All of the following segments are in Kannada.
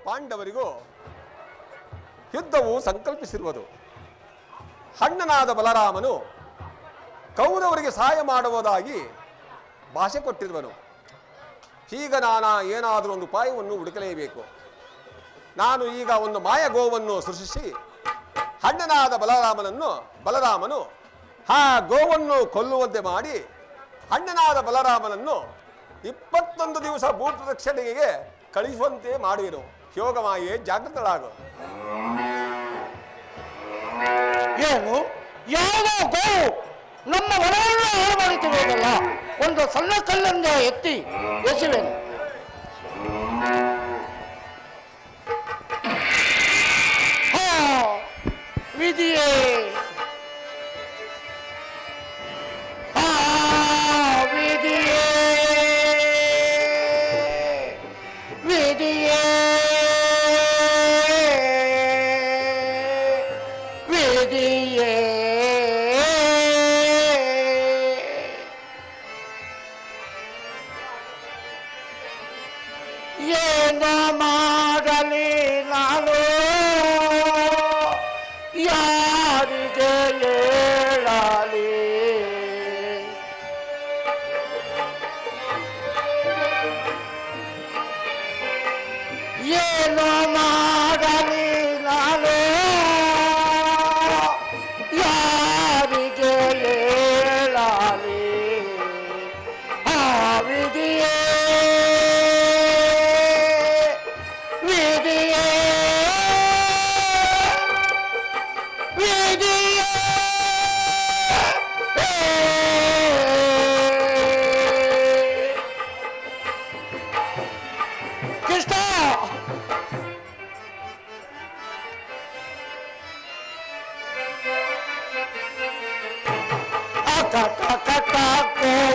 ಪಾಂಡವರಿಗೂ ಯುದ್ಧವು ಸಂಕಲ್ಪಿಸಿರುವುದು. ಅಣ್ಣನಾದ ಬಲರಾಮನು ಕೌರವರಿಗೆ ಸಹಾಯ ಮಾಡುವುದಾಗಿ ಭಾಷೆ ಕೊಟ್ಟಿರುವನು. ಈಗ ನಾನು ಏನಾದರೂ ಒಂದು ಉಪಾಯವನ್ನು ಹುಡುಕಲೇಬೇಕು. ನಾನು ಈಗ ಒಂದು ಮಾಯಗೋವನ್ನು ಸೃಷ್ಟಿಸಿ ಅಣ್ಣನಾದ ಬಲರಾಮನು ಆ ಗೋವನ್ನು ಕೊಲ್ಲುವಂತೆ ಮಾಡಿ ಅಣ್ಣನಾದ ಬಲರಾಮನನ್ನು 21 ದಿವಸ ಭೂಪ್ರದಕ್ಷಿಣೆಗೆ ಕಳಿಸುವಂತೆ ಮಾಡುವೆನು. ಯೋಗಮಾಯೆ ಜಾಗೃತಳಾಗು. ಏನು ಯಾವ ಗೋವು ನಮ್ಮ ಮನೆಯನ್ನು ಹಾಳು ಮಾಡುತ್ತಿರುವುದಲ್ಲ, ಒಂದು ಸಣ್ಣ ಕಲ್ಲಂದ ಎತ್ತಿ ಎಸೆವೆನು. ವಿಧಿಯೇ ಏನು ಮಾಡಲಿ ನಾನು, ಯಾರಿಗೆ ಹೇಳಲಿ? ಏನು ಮಾಡಲಿ ನಾನು, ಯಾರಿಗೆ ಹೇಳಲಿ? ಆ ವಿಧಿಯೇ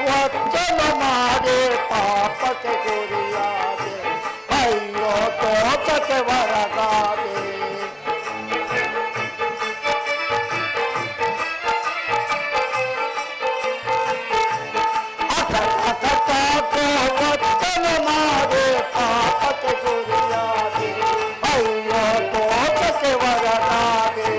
ವಚನ ಮಾಡಿ ಪಾಪಕ್ಕೆ ಗುರಿಯಾದೆ, ಅಯ್ಯೋ ತೋಚಕ್ಕೆ ಹೊರಗಾದೆ. ವಚನ ಮಾಡಿ ಪಾಪಕ್ಕೆ ಗುರಿಯಾದೆ, ಅಯ್ಯೋ ತೋಚಕ್ಕೆ ಹೊರಗಾದೆ.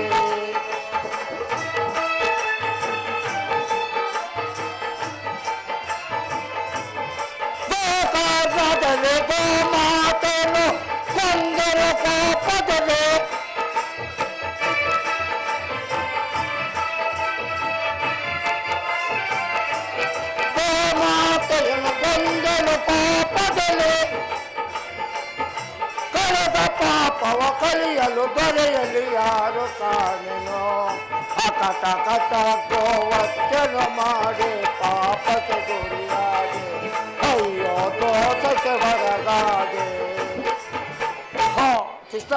ಮಾತನು ಕೊಂದರ ಪಾಪದಲ್ಲಿ ಮಾತೆಯನ್ನು ಕೊಂದನು ಪಾಪದಲ್ಲಿ, ಕಳೆದ ಪಾಪವ ಕಲಿಯಲು ದೊರೆಯಲಿ ಯಾರು ಕಾಣೆನೋ. ಅಕಟ ಕಟ ಗೋವಚನ ಮಾಡಿ ಪಾಪಕ್ಕೆ ಗುರಿಯಾದೆ, ಅಯ್ಯೋ ದೋಷಕ್ಕೆ ಹೊರಗಾದೆ. ಕೃಷ್ಣ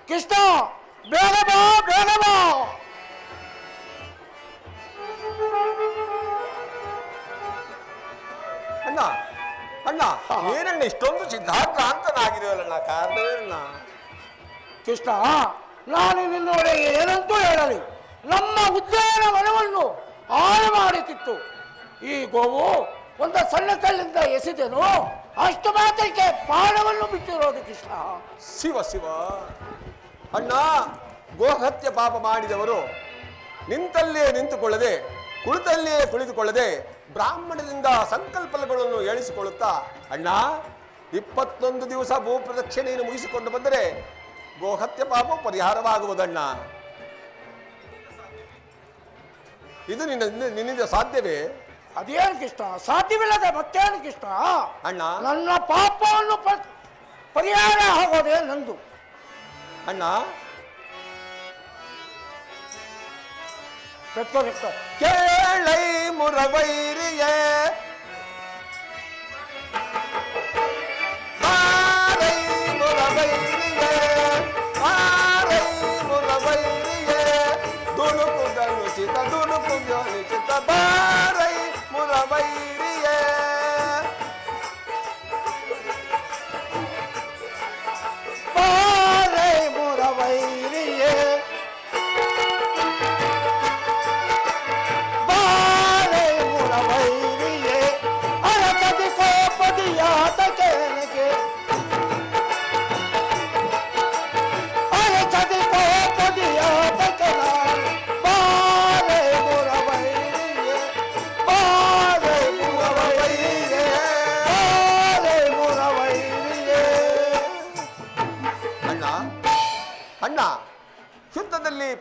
ಕೃಷ್ಣ ಬೇಡ ಬಾ ಬೇಡ ಬಾ. ಅಣ್ಣ ಅಣ್ಣ ಏನಣ್ಣ ಇಷ್ಟೊಂದು ಸಿದ್ಧಾಂತನಾಗಿದೆಯಲ್ಲ, ಕಾರಣವೇನಣ್ಣ? ಕೃಷ್ಣ, ನಾನು ನಿನ್ನೊಳಗೆ ಏನಂತೂ ಹೇಳಲಿ, ನಮ್ಮ ಉದ್ಯಾನವನವನ್ನು ಹಾಳು ಮಾಡುತ್ತಿತ್ತು. ಈ ಗೋವು ಒಂದು ಸಣ್ಣ ಕಲ್ಲಿಂದ ಎಸೆದೆನು, ಅಷ್ಟು ಮಾತ್ರಕ್ಕೆ ಪ್ರಾಣವನ್ನು ಬಿಟ್ಟಿರೋದು ಕೃಷ್ಣ. ಶಿವ ಶಿವ ಅಣ್ಣ, ಗೋಹತ್ಯೆ ಪಾಪ ಮಾಡಿದವರು ನಿಂತಲ್ಲಿಯೇ ನಿಂತುಕೊಳ್ಳದೆ, ಕುಳಿತಲ್ಲಿಯೇ ಕುಳಿತುಕೊಳ್ಳದೆ ಬ್ರಾಹ್ಮಣದಿಂದ ಸಂಕಲ್ಪಗಳನ್ನು ಹೇಳಿಸಿಕೊಳ್ಳುತ್ತಾ, ಅಣ್ಣ 21 ದಿವಸ ಭೂಪ್ರದಕ್ಷಿಣೆಯನ್ನು ಮುಗಿಸಿಕೊಂಡು ಬಂದರೆ ಗೋಹತ್ಯೆ ಪಾಪ ಪರಿಹಾರವಾಗುವುದಣ್ಣ. ಇದು ನಿನ್ನಿಂದ ಸಾಧ್ಯವೇ? ಅದೇನು ಕೃಷ್ಣ, ಸಾಧ್ಯವಿಲ್ಲದೆ ಮತ್ತೇನು ಕೃಷ್ಣ? ಅಣ್ಣ, ನನ್ನ ಪಾಪವನ್ನು ಪರಿಹಾರ ಆಗೋದೇ ನಂದು. ಅಣ್ಣ ಕೇಳೈ ಮುರವೈರಿಯೇ, ಮಾರೈ ಮುರವೈರಿಯೇ, ಮಾರೈ ಮುರವೈರಿಯೇ, ದುಡುಕುದನು ಚಿತ ದುಡುಕುದನು ಚಿತ ಬಾರೈ ಮುರವೈರಿಯೇ. ಬಾರೈ ಮುರವೈರಿಯೇ, ಬಾರೈ ಮುರವೈರಿಯೇ,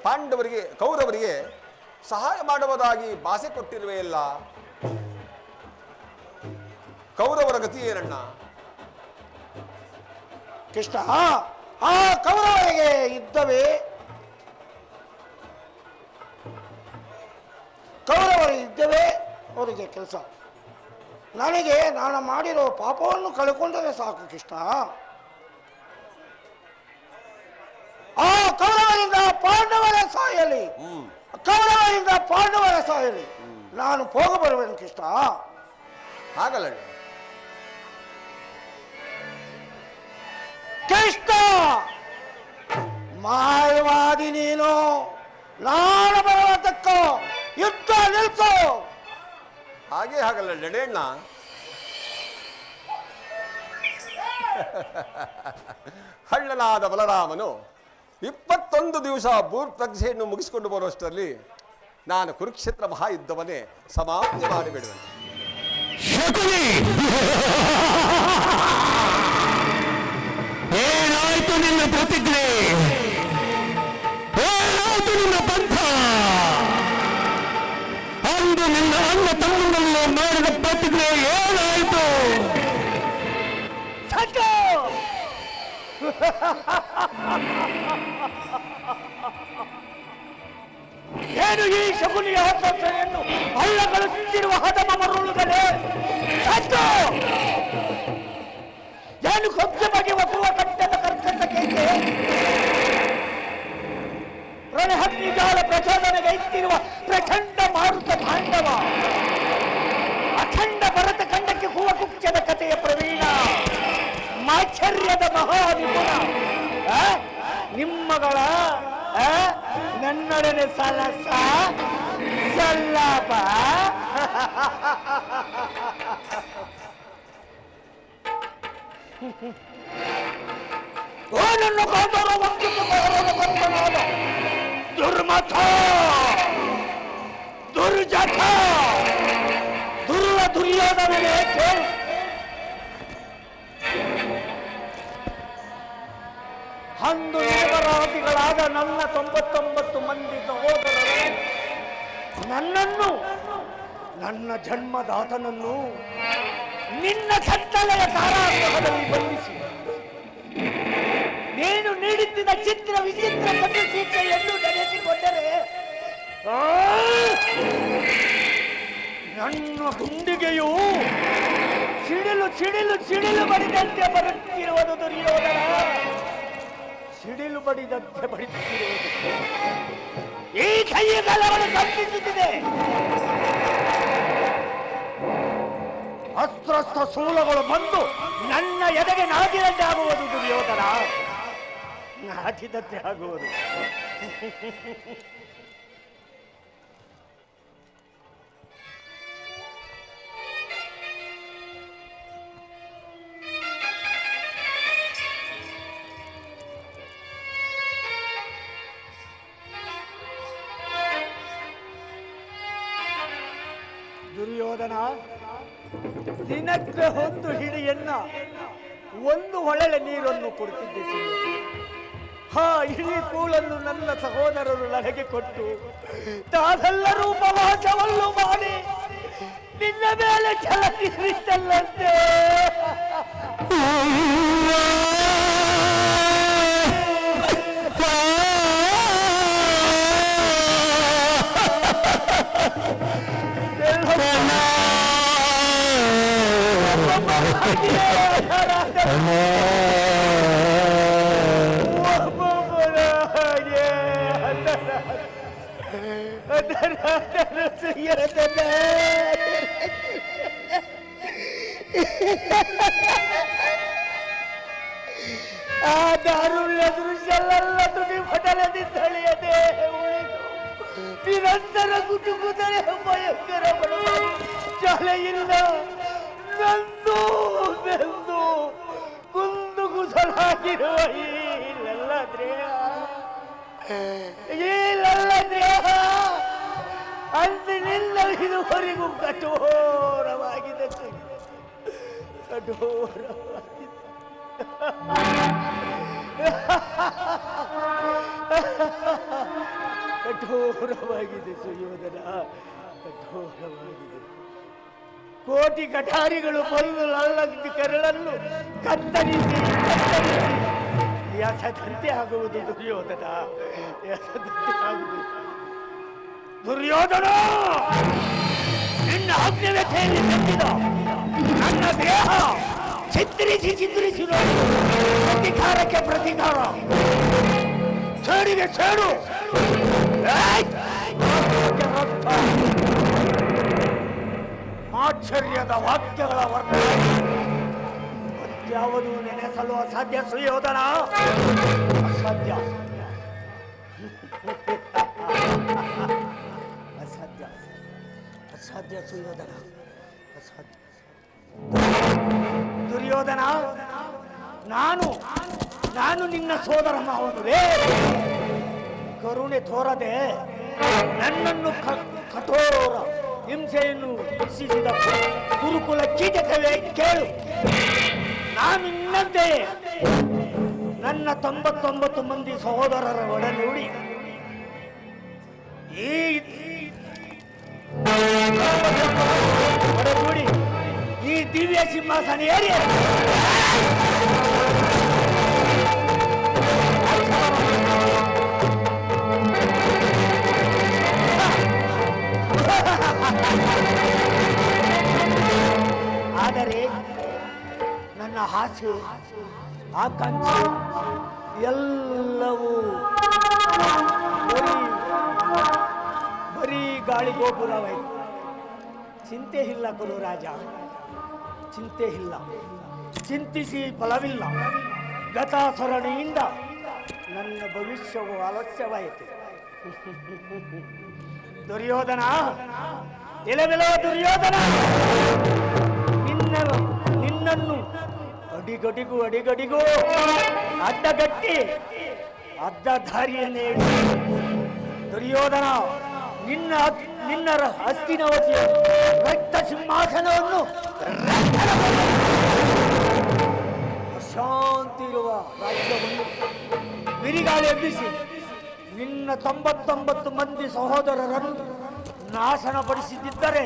ಪಾಂಡವರಿಗೆ ಕೌರವರಿಗೆ ಸಹಾಯ ಮಾಡುವುದಾಗಿ ಭಾಷೆ ಕೊಟ್ಟಿರುವೆಯಲ್ಲ, ಕೌರವರ ಗತಿ ಏನಣ್ಣ? ಕೃಷ್ಣ, ಆ ಕೌರವರಿಗೆ ಯುದ್ಧವೇ ಅವರಿಗೆ ಕೆಲಸ. ನನಗೆ ನಾನು ಮಾಡಿರೋ ಪಾಪವನ್ನು ಕಳ್ಕೊಂಡರೆ ಸಾಕು ಕೃಷ್ಣ. ಆ ಕೌರವರಿಂದ ಪಾಂಡವರ ಸಾಯಲಿ, ಕೌರವರಿಂದ ಪಾಂಡವರ ಸಾಯಲಿ, ನಾನು ಹೋಗ ಬರುವೆನು ಕೃಷ್ಣ. ಹಾಗಲ್ಲ ಕೃಷ್ಣ, ಮಾಯವಾದಿ ನೀನು. ನಾನು ಬರುವ ತಕ್ಕ ಯುದ್ಧ ನಿಲ್ಸು. ಹಾಗಲ್ಲ ನಡೆಯಣ್ಣ. ಹಳ್ಳನಾದ ಬಲರಾಮನು 21 ದಿವಸ ಭೂಪ್ರಜ್ಞೆಯನ್ನು ಮುಗಿಸಿಕೊಂಡು ಬರುವಷ್ಟರಲ್ಲಿ ನಾನು ಕುರುಕ್ಷೇತ್ರ ಮಹಾಯುದ್ಧವನ್ನೇ ಸಮಾಪ್ತಿ ಮಾಡಿಬಿಡುವೆ. ಏನಾಯ್ತು ನಿನ್ನ ಪ್ರತಿಜ್ಞೆ? ಏನಾಯ್ತು ನಿನ್ನ ಪಂಥ? ಅಂದು ನಿನ್ನ ಅಣ್ಣ ತಮ್ಮನಲ್ಲಿ ಮಾಡಿದ ಪ್ರತಿಜ್ಞೆ ಏನಾಯ್ತು? ಏನು ಈ ಶಕುನಿಯ ಹೊತ್ತನ್ನು ಹಳ್ಳಗಳಿಸುತ್ತಿರುವ ಹದಮ ಮರುಳುಗಳೇ? ಏನು ಕೊಂಚ ಬಗ್ಗೆ ಒಪ್ಪುವ ಕಟ್ಟದ ಕರ್ತಕ್ಕೆ ರಣಹಗ್ನಿಜಾಲ ಪ್ರಚೋದನೆಗೈತಿರುವ ಪ್ರಚಂಡ ಮಾರುತ ತಾಂಡವ, ಅಖಂಡ ಭರತ ಖಂಡಕ್ಕೆ ಹೂವ ಕುಕ್ಷದ ಕಥೆಯ ಪ್ರವೀಣ, ಮಾಚರ್ಯದ ಮಹಾನಿಪುಣ ನಿಮ್ಮಗಳ ನನ್ನೊಡನೆ ಸಲಸ ಸಲ್ಲಾಪ. ನನ್ನ ಕಾಂತರ ವಂಶದ ದುರ್ಮಥ, ದುರ್ಜಠ, ದುರ್ಯೋಧನನೇ ಕೇಳು. ಅಂದು ನಿರಪರಾಧಿಗಳಾದ ನನ್ನ 99 ಮಂದಿ ಸಹೋದರರು ನನ್ನನ್ನು, ನನ್ನ ಜನ್ಮದಾತನನ್ನು ನಿನ್ನ ಕತ್ತಲೆಯ ಕಾರಾಗೃಹದಲ್ಲಿ ಬಂಧಿಸಿ ನೀನು ನೀಡುತ್ತಿದ್ದ ಚಿತ್ರ ವಿಚಿತ್ರ ಕಥೆಯನ್ನು ನಡೆಸಿಕೊಂಡರೆ ನನ್ನ ಗುಂಡಿಗೆಯು ಸಿಡಿಲು ಸಿಡಿಲು ಸಿಡಿಲು ಬಡಿದಂತೆ ಬರುತ್ತಿರುವುದು ದುರ್ಯೋಧನ, ಸಿಡಿಲು ಬಡಿದಂತೆ ಬಡಿಸುತ್ತಿರುವುದು ಈ ಕೈಯಗಳನ್ನು ಕಂಪಿಸುತ್ತಿದೆ. ಅಸ್ತ್ರಸ್ಥ ಶೂಲಗಳು ಬಂದು ನನ್ನ ಎದೆಗೆ ನಾಟಿದಂತೆ ಆಗುವುದು ದುರ್ಯೋಧನ, ನಾಟಿದಂತೆ ಆಗುವುದು. ದುರ್ಯೋಧನ, ದಿನಕ್ಕೆ ಒಂದು ಹಿಡಿಯನ್ನ, ಒಂದು ಹೊಳೆಲೆ ನೀರನ್ನು ಕೊಡುತ್ತಿದ್ದೆ. ಆ ಇಡೀ ಕೂಳನ್ನು ನನ್ನ ಸಹೋದರರು ನನಗೆ ಕೊಟ್ಟು ತಾವೆಲ್ಲ ರೂಪವಾಸವನ್ನು ಮಾಡಿ ನಿನ್ನ ಮೇಲೆ ಚಲನಿಸಲ್ಲಂತೆ. ಆ ದಾರುಳ್ಯ ದೃಶ್ಯಲ್ಲ ತುಟಿ ಪಟಲದಿಂದಳಿಯದೆ ಉಳಿದು ನಿರಂತರ ಕುಟುಕುದರೆ ಭಯಂಕರ ಬಡವ ಚಲೆಯಿಲ್ಲ ನಂದು ಬೆಂದು ಕುಂದು ಕುಸಲಾಗಿರುವ ಈಲೆಲ್ಲ ದೇಹ ಅಂದಿನಿಂದ ಇದುವರೆಗೂ ಕಠೋರವಾಗಿದೆ, ಕಠೋರವಾಗಿದೆ. ಕಠೋರವಾಗಿದೆ ಸುಯೋಧನ, ಕಠೋರವಾಗಿದೆ. ಕೋಟಿ ಕಠಾರಿಗಳು ಬಂದು ಲಲ್ಲಂದು ಕರಳನ್ನು ಕತ್ತರಿಸಿ ಎಸದಂತೆ ಆಗುವುದು ದುರ್ಯೋಧನ, ಎಸದಂತೆ ಆಗುವುದು. ದುರ್ಯೋಧನ, ನಿನ್ನ ಅಗ್ನಿವ್ಯಥೆಯಲ್ಲಿ ನಂಬಿದ ನನ್ನ ದೇಹ ಚಿತ್ರಿಸಿ ನೋಡಿ. ಪ್ರತಿಕಾರಕ್ಕೆ ಪ್ರತಿಕಾರ, ಸೇಡಿಗೆ ಸೇಡು. ಆಶ್ಚರ್ಯದ ವಾಕ್ಯಗಳ ವರ್ತನೆ ಮತ್ಯಾವುದು ನೆನೆಸಲು ಅಸಾಧ್ಯ ಸುಯೋಧನ, ಅಸಾಧ್ಯ, ಅಸಾಧ್ಯ, ಅಸಾಧ್ಯ ಸುಯೋಧನ, ಅಸಾಧ್ಯ. ದುರ್ಯೋಧನ, ನಾನು ನಿನ್ನ ಸೋದರ ಮಾವನುವೇ. ಕರುಣೆ ತೋರದೆ ನನ್ನನ್ನು ಕಠೋರ ಹಿಂಸೆಯನ್ನು ಶಿಕ್ಷಿಸಿದ ಗುರುಕುಲ ಕೀಟಕವೇ ಕೇಳು. ನಾನು ಇನ್ನಂತೆಯೇ ನನ್ನ 99 ಮಂದಿ ಸಹೋದರರ ಒಡಗೂಡಿ ಈ ದಿವ್ಯ ಸಿಂಹಾಸನ ಏರಿ ಆದರೆ ನನ್ನ ಆಸೆ ಆಕಾಂಕ್ಷೆ ಎಲ್ಲವೂ ಬರೀ ಗಾಳಿ ಗೋಪುರವಾಯಿತು. ಚಿಂತೆ ಇಲ್ಲ ಗುರು ರಾಜ, ಚಿಂತೆ ಇಲ್ಲ. ಚಿಂತಿಸಿ ಫಲವಿಲ್ಲ. ಗತಾಸರಣಿಯಿಂದ ನನ್ನ ಭವಿಷ್ಯವು ಆಲಸ್ಯವಾಯಿತು. ದುರ್ಯೋಧನ, ಎಲೆಬೆಲೋ ದುರ್ಯೋಧನ, ನಿನ್ನನ್ನು ಅಡಿಗಡಿಗೂ ಅಡ್ಡಗಟ್ಟಿ ಅಡ್ಡ ದಾರಿಯನ್ನೇ ದುರ್ಯೋಧನ, ನಿನ್ನ ಹಸ್ತಿನವತಿಯ ರಕ್ತ ಸಿಂಹಾಸನವನ್ನು ಶಾಂತಿ ಇರುವ ರಾಜ್ಯವನ್ನು ಬಿರಿಗಾಳಿ ಎಬ್ಬಿಸಿ ನಿನ್ನ 99 ಮಂದಿ ಸಹೋದರರನ್ನು ನಾಶನಪಡಿಸಿದ್ದರೆ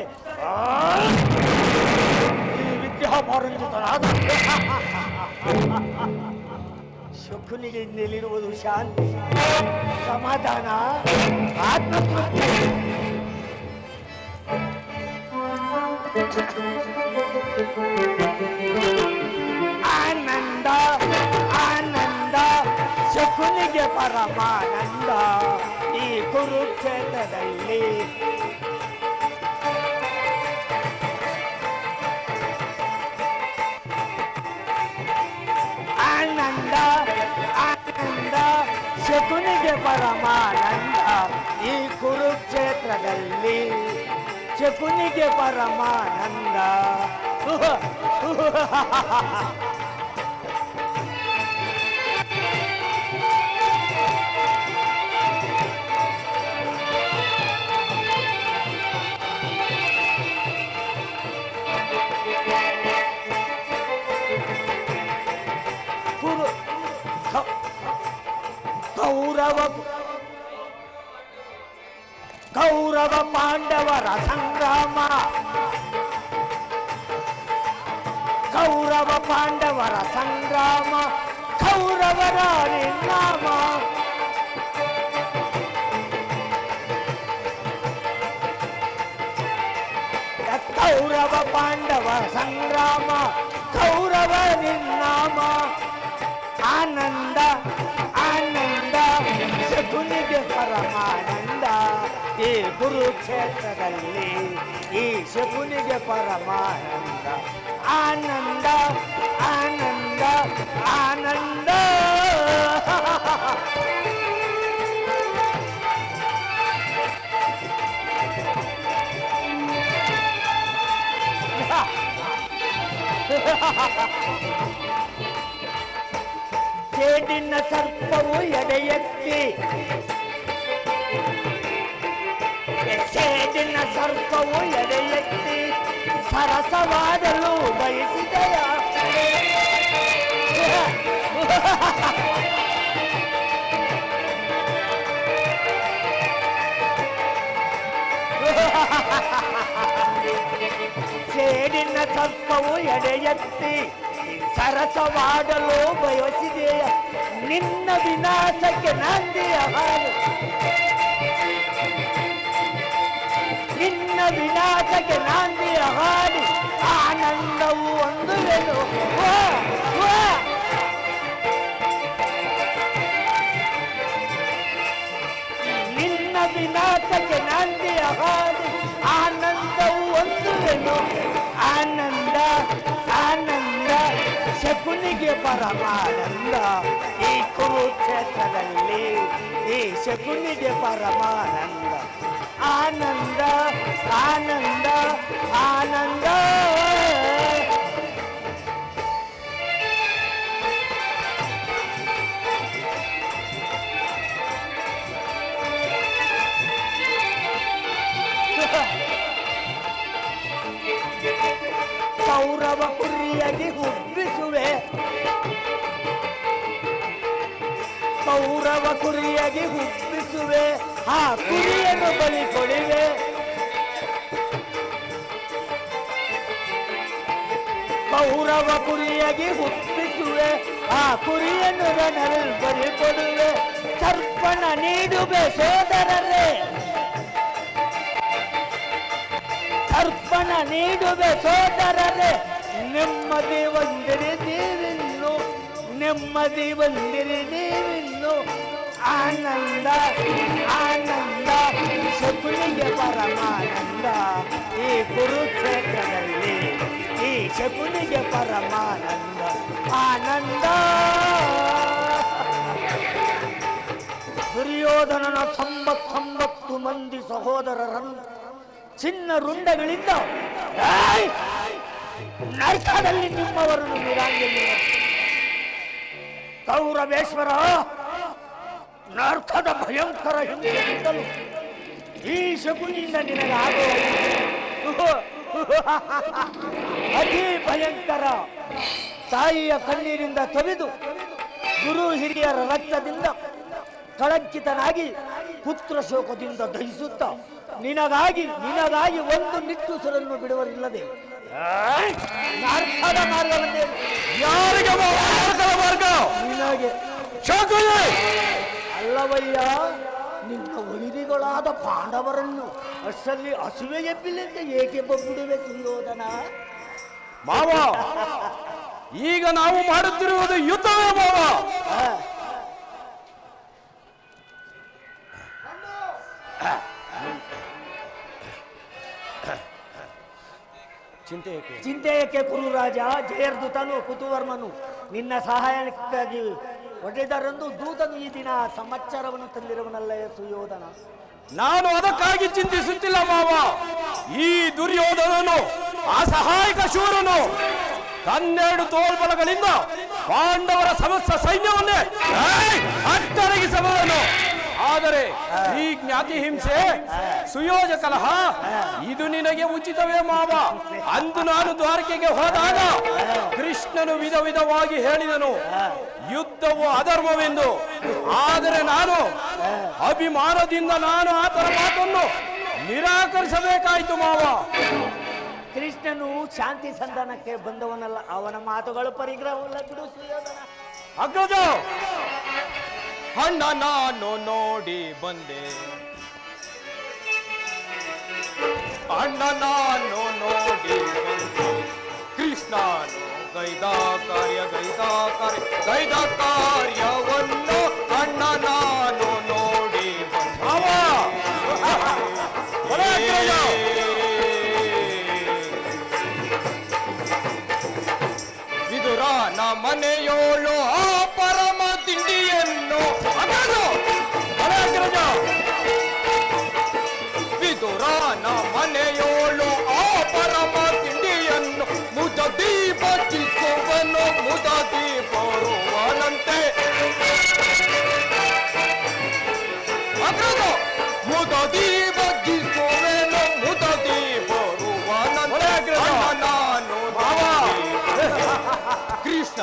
ಈ ವಿದ್ಯಾಪಾರಂಜಿತನಾದ ಶಕುನಿಗೆ ಇನ್ನೆಲ್ಲಿರುವುದು ಶಾಂತಿ, ಸಮಾಧಾನ, ಆತ್ಮತೃಪ್ತಿ. ಆನಂದ ಆನಂದ ಶಕುನಿಗೆ ಪರಮಾನಂದ ಈ ಕುರುಕ್ಷೇತ್ರದಲ್ಲಿ. ಆನಂದ ಆನಂದ ಶಕುನಿಗೆ ಪರಮಾನಂದ ಈ ಕುರುಕ್ಷೇತ್ರದಲ್ಲಿ. ಶಕುನಿಗೆ ಪರಮಾನಂದ. ಕೌರವ ಪಾಂಡವರ ಸಂಗ್ರಾಮ, ಕೌರವ ಪಾಂಡವರ ಸಂಗ್ರಾಮ, ಕೌರವರ ನಿರ್ನಾಮ. ಕೌರವ ಪಾಂಡವ ಸಂಗ್ರಾಮ, ಕೌರವ ನಿರ್ನಾಮ. ಆನಂದ ಆನಂದ ಶಕುನಿಗೆ ಪರಮಾನಂದ ಈ ಕುರುಕ್ಷೇತ್ರದಲ್ಲಿ. ಈ ಶಕುನಿಗೆ ಪರಮಾನಂದ. ಆನಂದ ಆನಂದ ಆನಂದ. ಸೇಡಿನ ಸರ್ಪವು ಎಡೆ ಎತ್ತಿ, ಸೇಡಿನ ಸರ್ಪವು ಎಡೆ ಎತ್ತಿ ಸರಸವಾಡಲು ಬಯಸಿದೆಯ. ಸೇಡಿನ ಸರ್ಪವು ಎಡೆಯತ್ತಿ ಸರಸವಾಡಲು ಬಯಸಿದೆಯ ನಿನ್ನ ವಿನಾಶಕ್ಕೆ ನಾಂದಿಯ ಹಾಡು ನಿನ್ನ ವಿನಾಶಕ್ಕೆ ನಾಂದಿಯ ಹಾಡಿ ಆನಂದವು ಒಂದು ವೇಳು ನಿನ್ನ ವಿನಾಶಕ್ಕೆ ನಾಂದಿಯ ಹಾಡಿ ಆನಂದವು ಒಂದು ವೇಳು ಆನಂದ ಆನಂದ ಶಕುನಿಗೆ ಪರಮಾನಂದ ಈ ಕುರುಕ್ಷೇತ್ರದಲ್ಲಿ ಈ ಶಕುನಿಗೆ ಪರಮಾನಂದ ಆನಂದ ಆನಂದ ಆನಂದ ಕೌರವ ಕುರಿಯಾಗಿ ಹುಬ್ಬಿಸುವೆ ಕೌರವ ಕುರಿಯಾಗಿ ಹುಬ್ಬಿಸುವೆ ಆ ಕುರಿಯನ್ನು ಬಲಿ ಕೊಡಿವೆ ಕೌರವ ಕುರಿಯಾಗಿ ಹುಬ್ಬಿಸುವೆ ಆ ಕುರಿಯನ್ನು ರಣರಲ್ಲಿ ಬಲಿ ಕೊಡುವೆ ಸರ್ಪಣ ನೀಡುವೆ ಸೋದರರೇ ಅರ್ಪಣ ನೀಡುವೆ ಸೋದರರೇ ನೆಮ್ಮದಿ ಒಂದಿರಿ ನೀವಿನ್ನು ನೆಮ್ಮದಿ ಒಂದಿರಿ ನೀವಿನ್ನು ಆನಂದ ಆನಂದ ಶಕುನಿಗೆ ಪರಮಾನಂದ ಈ ಕುರುಕ್ಷೇತ್ರದಲ್ಲಿ ಈ ಶಕುನಿಗೆ ಪರಮಾನಂದ ಆನಂದ ದುರ್ಯೋಧನನ 99 ಮಂದಿ ಸಹೋದರರನ್ನು ಚಿನ್ನ ರುಂಡಗಳಿಂದ ನರಕದಲ್ಲಿ ನಿಮ್ಮವರನ್ನು ವೀರಾಂಗನೆ ಕೌರವೇಶ್ವರ ನರಕದ ಭಯಂಕರ ಹಿಂಸೆಯಿಂದಲೂ ಈ ಶಕುನಿಂದ ನಿನಗಾಗುವ ಅತಿ ಭಯಂಕರ ತಾಯಿಯ ಕಣ್ಣೀರಿಂದ ತೊರೆದು ಗುರು ಹಿರಿಯರ ರಕ್ತದಿಂದ ಕಳಂಕಿತನಾಗಿ ಪುತ್ರ ಶೋಕದಿಂದ ದಹಿಸುತ್ತ ನಿನಗಾಗಿ ಒಂದು ನಿಟ್ಟುಸಿರನ್ನು ಬಿಡುವರಿಲ್ಲದೆ ನರಕದ ಮಾರ್ಗವನ್ನೇ ಯಾರಿಗೆ ಮಾರ್ಗ ನಿನಗೆ ಶಕುನಿ ಅಲ್ಲವಯ್ಯ ನಿನ್ನ ವೈರಿಗಳಾದ ಪಾಂಡವರನ್ನು ಅಷ್ಟರಲ್ಲಿ ಹಸುವೆ ಎಬ್ಬಿಲೆಂದ ಏಕೆ ಬಗ್ಬಿಡುವೆ ಸುಯೋಧನ ಮಾವ ಈಗ ನಾವು ಮಾಡುತ್ತಿರುವುದು ಯುದ್ಧವೇ ಮಾವ ಚಿಂತೆಯಕ್ಕೆ ಕುರುರಾಜ ಜಯರ್ದೂತನು ಕುತುವರ್ಮನು ನಿನ್ನ ಸಹಾಯಕ್ಕಾಗಿ ಒಡೆದರೆಂದು ದೂತನು ಈ ದಿನ ಸಮಾಚಾರವನ್ನು ತಂದಿರುವನಲ್ಲ ಸುಯೋಧನ ನಾನು ಅದಕ್ಕಾಗಿ ಚಿಂತಿಸುತ್ತಿಲ್ಲ ಮಾವ ಈ ದುರ್ಯೋಧನನು ಅಸಹಾಯಕ ಶೂರನು ತನ್ನೆರಡು ತೋಳ್ಬಲಗಳಿಂದ ಪಾಂಡವರ ಸಮಸ್ತ ಸೈನ್ಯವನ್ನೇ ಅಟ್ಟಡಗಿಸಬಲ್ಲನು ಆದರೆ ಈ ಜ್ಞಾತಿ ಹಿಂಸೆ ಸುಯೋಜ ಕಲಹ ಇದು ನಿನಗೆ ಉಚಿತವೇ ಮಾವ ಅಂದು ನಾನು ದ್ವಾರಕೆಗೆ ಹೋದಾಗ ಕೃಷ್ಣನು ವಿಧ ವಿಧವಾಗಿ ಹೇಳಿದನು ಯುದ್ಧವು ಅಧರ್ಮವೆಂದು ಆದರೆ ನಾನು ಅಭಿಮಾನದಿಂದ ನಾನು ಆತನ ಮಾತನ್ನು ನಿರಾಕರಿಸಬೇಕಾಯಿತು ಮಾವ ಕೃಷ್ಣನು ಶಾಂತಿ ಸಂಧಾನಕ್ಕೆ ಬಂದವನಲ್ಲ ಅವನ ಮಾತುಗಳು ಪರಿಗ್ರಹವಲ್ಲ ಬಿಡು ಸುಯೋಧನ ಅಗ್ರಜ ಅಣ್ಣ ನಾನು ನೋಡಿ ಬಂದೆ ಅಣ್ಣ ನಾನು ನೋಡಿ ಬಂದೆ ಕೃಷ್ಣನು ಗೈದ ಕಾರ್ಯವನ್ನು ಅಣ್ಣ ನಾನು ನೋಡಿ ವಿದುರನ ಮನೆಯೋಳು ಆ ಪರಮ ತಿಂಡಿಯನ್ನು ವಿದುರನ ಮನೆಯೋಳು ಆ ಪರಮ ತಿಂಡಿಯನ್ನು ಮುದದಿ ಬಚ್ಚಿಸುವನು ಮುದದಿ ಬರುವನಂತೆ ಮುದದಿ ಬಚ್ಚಿಸುವೆನು ಮುದದಿ ಬರುವನಂತೆ ನಾನು ಕೃಷ್ಣ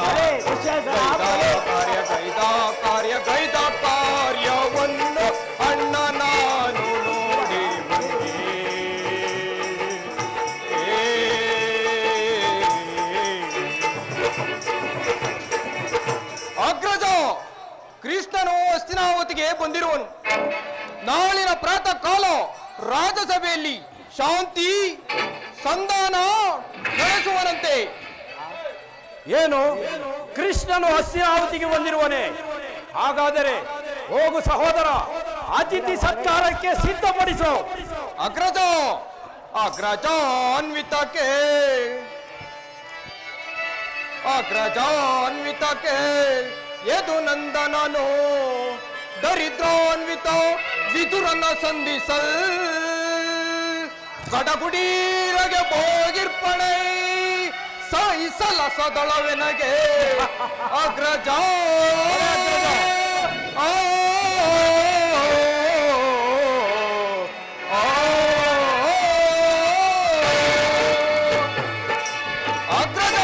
ಕಾರ್ಯವನ್ನು ಅಣ್ಣ ನಾನು ನೋಡಿ ಬಂದೆ ಹಸ್ತಿನಾವತಿಗೆ ಬಂದಿರುವನು. ನಾಳಿನ ಪ್ರಾತಃ ಕಾಲ ರಾಜಸಭೆಯಲ್ಲಿ ಶಾಂತಿ ಸಂಧಾನ ನಡೆಸುವನಂತೆ. ಏನು ಕೃಷ್ಣನು ಹಸ್ತಿನಾವತಿಗೆ ಬಂದಿರುವನೆ? ಹಾಗಾದರೆ ಹೋಗು ಸಹೋದರ, ಅತಿಥಿ ಸತ್ಕಾರಕ್ಕೆ ಸಿದ್ಧಪಡಿಸು. ಅಗ್ರಜ ಅಗ್ರಜಾನ್ವಿತಕ್ಕೆ ಅಗ್ರಜಾನ್ವಿತಕ್ಕೆ ಯದು ನಂದನನು ದರಿದ್ರಾನ್ವಿತ ವಿದುರನ ಸಂಧಿಸಲ್ ಕಡಗುಡೀರಗೆ ಹೋಗಿರ್ಪಣೆ ಸಾಯಿಸಲ ಸದಳವೆನಗೆ ಅಗ್ರಜ ಅಗ್ರಜ,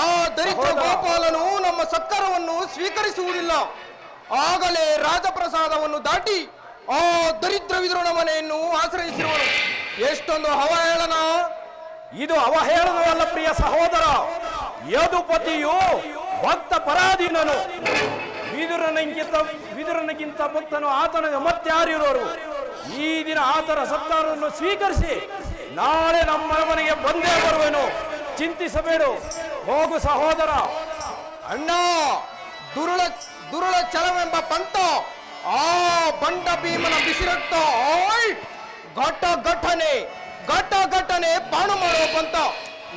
ಆ ದರಿದ್ರ ಗೋಪಾಲನು ನಮ್ಮ ಸತ್ಕಾರವನ್ನು ಸ್ವೀಕರಿಸುವುದಿಲ್ಲ. ಆಗಲೇ ರಾಜಪ್ರಸಾದವನ್ನು ದಾಟಿ ಆ ದರಿದ್ರ ವಿದುರನ ಮನೆಯನ್ನು ಆಶ್ರಯಿಸಿರುವನು. ಎಷ್ಟೊಂದು ಅವಹೇಳನ! ಇದು ಅವಹೇಳನವಲ್ಲ ಪ್ರಿಯ ಸಹೋದರ. ಯದುಪತಿಯು ಭಕ್ತ ಪರಾಧೀನನು. ವಿದುರನಿಗಿಂತ ಭಕ್ತನು ಆತನಿಗೆ ಮತ್ತಾರಿರೋರು. ಈ ದಿನ ಆತನ ಸತ್ಕಾರವನ್ನು ಸ್ವೀಕರಿಸಿ ನಾಳೆ ನಮ್ಮ ಮನೆಗೆ ಬಂದೇ ಬರುವೆನು. ಚಿಂತಿಸಬೇಡು, ಹೋಗು ಸಹೋದರ. ಅಣ್ಣ, ದುರುಳ ಛಲವೆಂಬ ಪಂಥ ಆ ಬಂಡ ಭೀಮನ ಬಿಸಿರಕ್ತ ಘಟನೆ ಪಾಣು ಮಾಡುವ ಪಂಥ.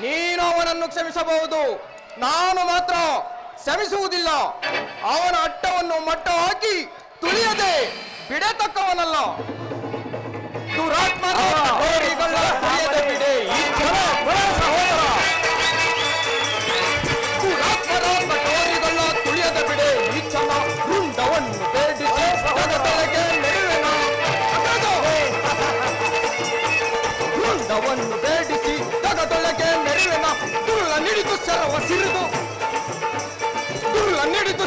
ನೀನು ಅವನನ್ನು ಕ್ಷಮಿಸಬಹುದು, ನಾನು ಮಾತ್ರ ಕ್ಷಮಿಸುವುದಿಲ್ಲ. ಅವನ ಅಟ್ಟವನ್ನು ಮಟ್ಟ ಹಾಕಿ ತುಳಿಯದೆ ಬಿಡತಕ್ಕವನಲ್ಲ. ದುರಾತ್ಮರ ಹೋರಿಗಳ ತುಳಿಯದೆ ಬಿಡೆ ಈ ಛಲ. ಸಹೋದರ, ದುರಾತ್ಮರ ಕಟೋರಿಗಳ ತುಳಿಯದೆ ಬಿಡೆ ಈ ಛಲ. ರುಂಡವನ್ನು ಬೇಡಿಸಿ ಜಗತ್ತೊಳಗೆ ನೆಡುವೆನ. ರುಂಡವನ್ನು ಬೇಡಿಸಿ ಜಗತ್ತೊಳಗೆ ನೆಡುವೆನ. ದುರುಳ ನಿಡಿದು ಸರ್ವ ಸಿರಿದು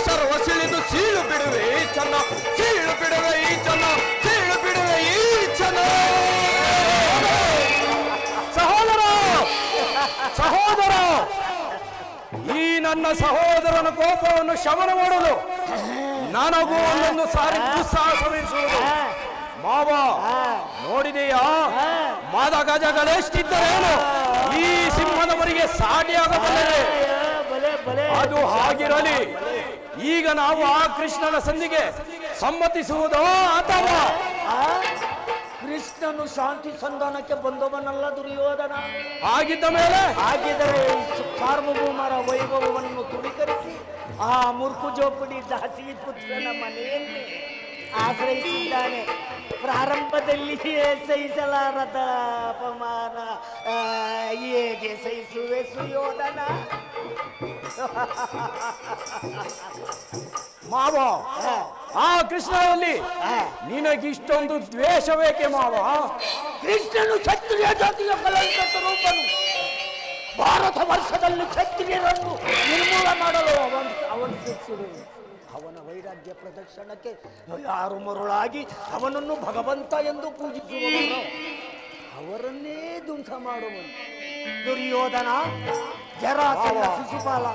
ಸರ್ವ ಸಿಳಿದು ಸೀಳು ಬಿಡುವೆ ಈ ಚೆನ್ನ. ಸೀಳು ಬಿಡುವೆ ಈ ಚೆನ್ನ. ಸೀಳು ಬಿಡುವೆ ಈ ಚೆನ್ನ. ಸಹೋದರ, ಈ ನನ್ನ ಸಹೋದರನ ಕೋಪವನ್ನು ಶಮನ ಮಾಡಲು ನನಗೂ ಒಂದೊಂದು ಸಾರಿ ದುಸ್ಸಾಹಸವೆನಿಸುವುದು. ಮಾವ, ನೋಡಿದೆಯಾ ಮಾದ ಗಜಗಳೆಷ್ಟಿದ್ದರೇನು ಈ ಸಿಂಹದವರಿಗೆ ಸಾಟಿಯಾಗಬಲ್ಲದೆ. ಅದು ಹಾಗಿರಲಿ, ಈಗ ನಾವು ಆ ಕೃಷ್ಣನ ಸಂಧಿಗೆ ಸಮ್ಮತಿಸುವುದೋ ಅಥವಾ ಕೃಷ್ಣನು ಶಾಂತಿ ಸಂಧಾನಕ್ಕೆ ಬಂದವನಲ್ಲ ದುರ್ಯೋಧನ. ಆಗಿದ್ದ ಮೇಲೆ ಹಾಗಿದ್ದರೆ ಸಾರ್ವಭೌಮರ ವೈಭವವನ್ನು ತುಣೀಕರಿಸಿ ಆ ಮುರ್ಕುಜೋಪಡಿ ದಾಸಿ ಪುತ್ರನ ಮನೆಯಲ್ಲಿ ಆಶ್ರಯಿಸಿದ್ದಾನೆ. ಪ್ರಾರಂಭದಲ್ಲಿಯೇ ಸಹಿಸಲಾರದ ಅಪಮಾನ ಹೇಗೆ ಸಹಿಸುವೆ ಸುಯೋಧನ? ಮಾವ, ಆ ಕೃಷ್ಣನಲ್ಲಿ ನಿನಗಿಷ್ಟೊಂದು ದ್ವೇಷವೇಕೆ ಮಾವ? ಕೃಷ್ಣನು ಕ್ಷತ್ರಿಯ ಜಾತಿಯ ಕಲಂಕೃತ ರೂಪನು. ಭಾರತ ವರ್ಷದಲ್ಲಿ ಕ್ಷತ್ರಿಯರನ್ನು ನಿರ್ಮೂಲ ಮಾಡಲು ಅವನು ಶಿಕ್ಷಿಸಿದನು. ಅವನ ವೈರಾಗ್ಯ ಪ್ರದರ್ಶನಕ್ಕೆ ಯಾರು ಮರುಳಾಗಿ ಅವನನ್ನು ಭಗವಂತ ಎಂದು ಪೂಜಿಸುವವನು ಅವರನ್ನೇ ಧ್ವಂಸ ಮಾಡುವನು. ದುರ್ಯೋಧನ, ಜರಾಸಂಧ, ಶಿಶುಪಾಲ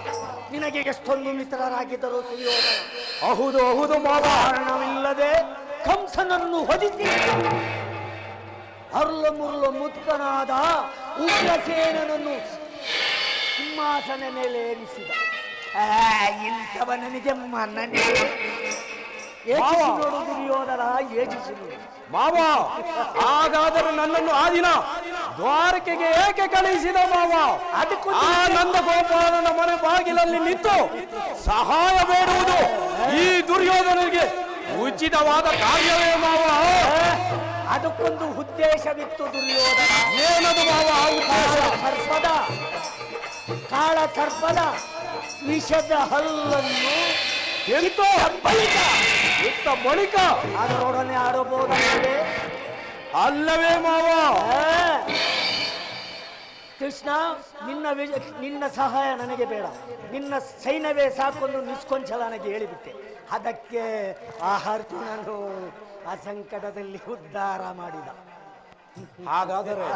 ನಿನಗೆ ಎಷ್ಟೊಂದು ಮಿತ್ರರಾಗಿದ್ದರು ಸುಯೋಧನ. ಹೌದು ಮಾವ. ಕಾರಣವಿಲ್ಲದೆ ಕಂಸನನ್ನು ಹೊದಿಸಿ ಅರ್ಲ ಮುರ್ಲ ಮುತ್ಕನಾದ ಉಗ್ರಸೇನನನ್ನು ಸಿಂಹಾಸನ ಮೇಲೆ ಏರಿಸಿದ. ಇಂಥವನಿಗೆ ಮನ್ನಣೆ ಯೋಚಿಸಿ ನೋಡು ದುರ್ಯೋಧನ, ಯೋಚಿಸಿ ನೋಡು. ಮಾವ, ಹಾಗಾದರೂ ನನ್ನನ್ನು ಆ ದಿನ ದ್ವಾರಕೆಗೆ ಏಕೆ ಕಳುಹಿಸಿದ ಮಾವ? ಅದಕ್ಕೂ ಆ ನಂದಗೋಪಾಲನ ಮನೆ ಬಾಗಿಲಲ್ಲಿ ನಿಂತು ಸಹಾಯ ಬೇಡುವುದು ಈ ದುರ್ಯೋಧನಿಗೆ ಉಚಿತವಾದ ಕಾರ್ಯವೇ ಮಾವ? ಅದಕ್ಕೊಂದು ಉದ್ದೇಶವಿತ್ತು ದುರ್ಯೋಧನ. ಏನದು ಮಾವ ಆ ಉದ್ದೇಶ? ಕಾಳ ಸರ್ಪದ ವಿಷದ ಹಲ್ಲನ್ನು ಎಂತೋ ಬಳಿಕ ಅದರೊಡನೆ ಆಡಬಹುದಾಗಿದೆ ಅಲ್ಲವೇ ಮಾವ? ಕೃಷ್ಣ, ನಿನ್ನ ಸಹಾಯ ನನಗೆ ಬೇಡ. ನಿನ್ನ ಸೈನ್ಯವೇ ಸಾಕೊಂಡು ನಿಸ್ಕೊಂಚಲ ನನಗೆ ಹೇಳಿಬಿಟ್ಟೆ. ಅದಕ್ಕೆ ಆಹಾರ್ತು ನಾನು ಆ ಸಂಕಟದಲ್ಲಿ ಉದ್ಧಾರ ಮಾಡಿದ. ಹಾಗಾದರೆ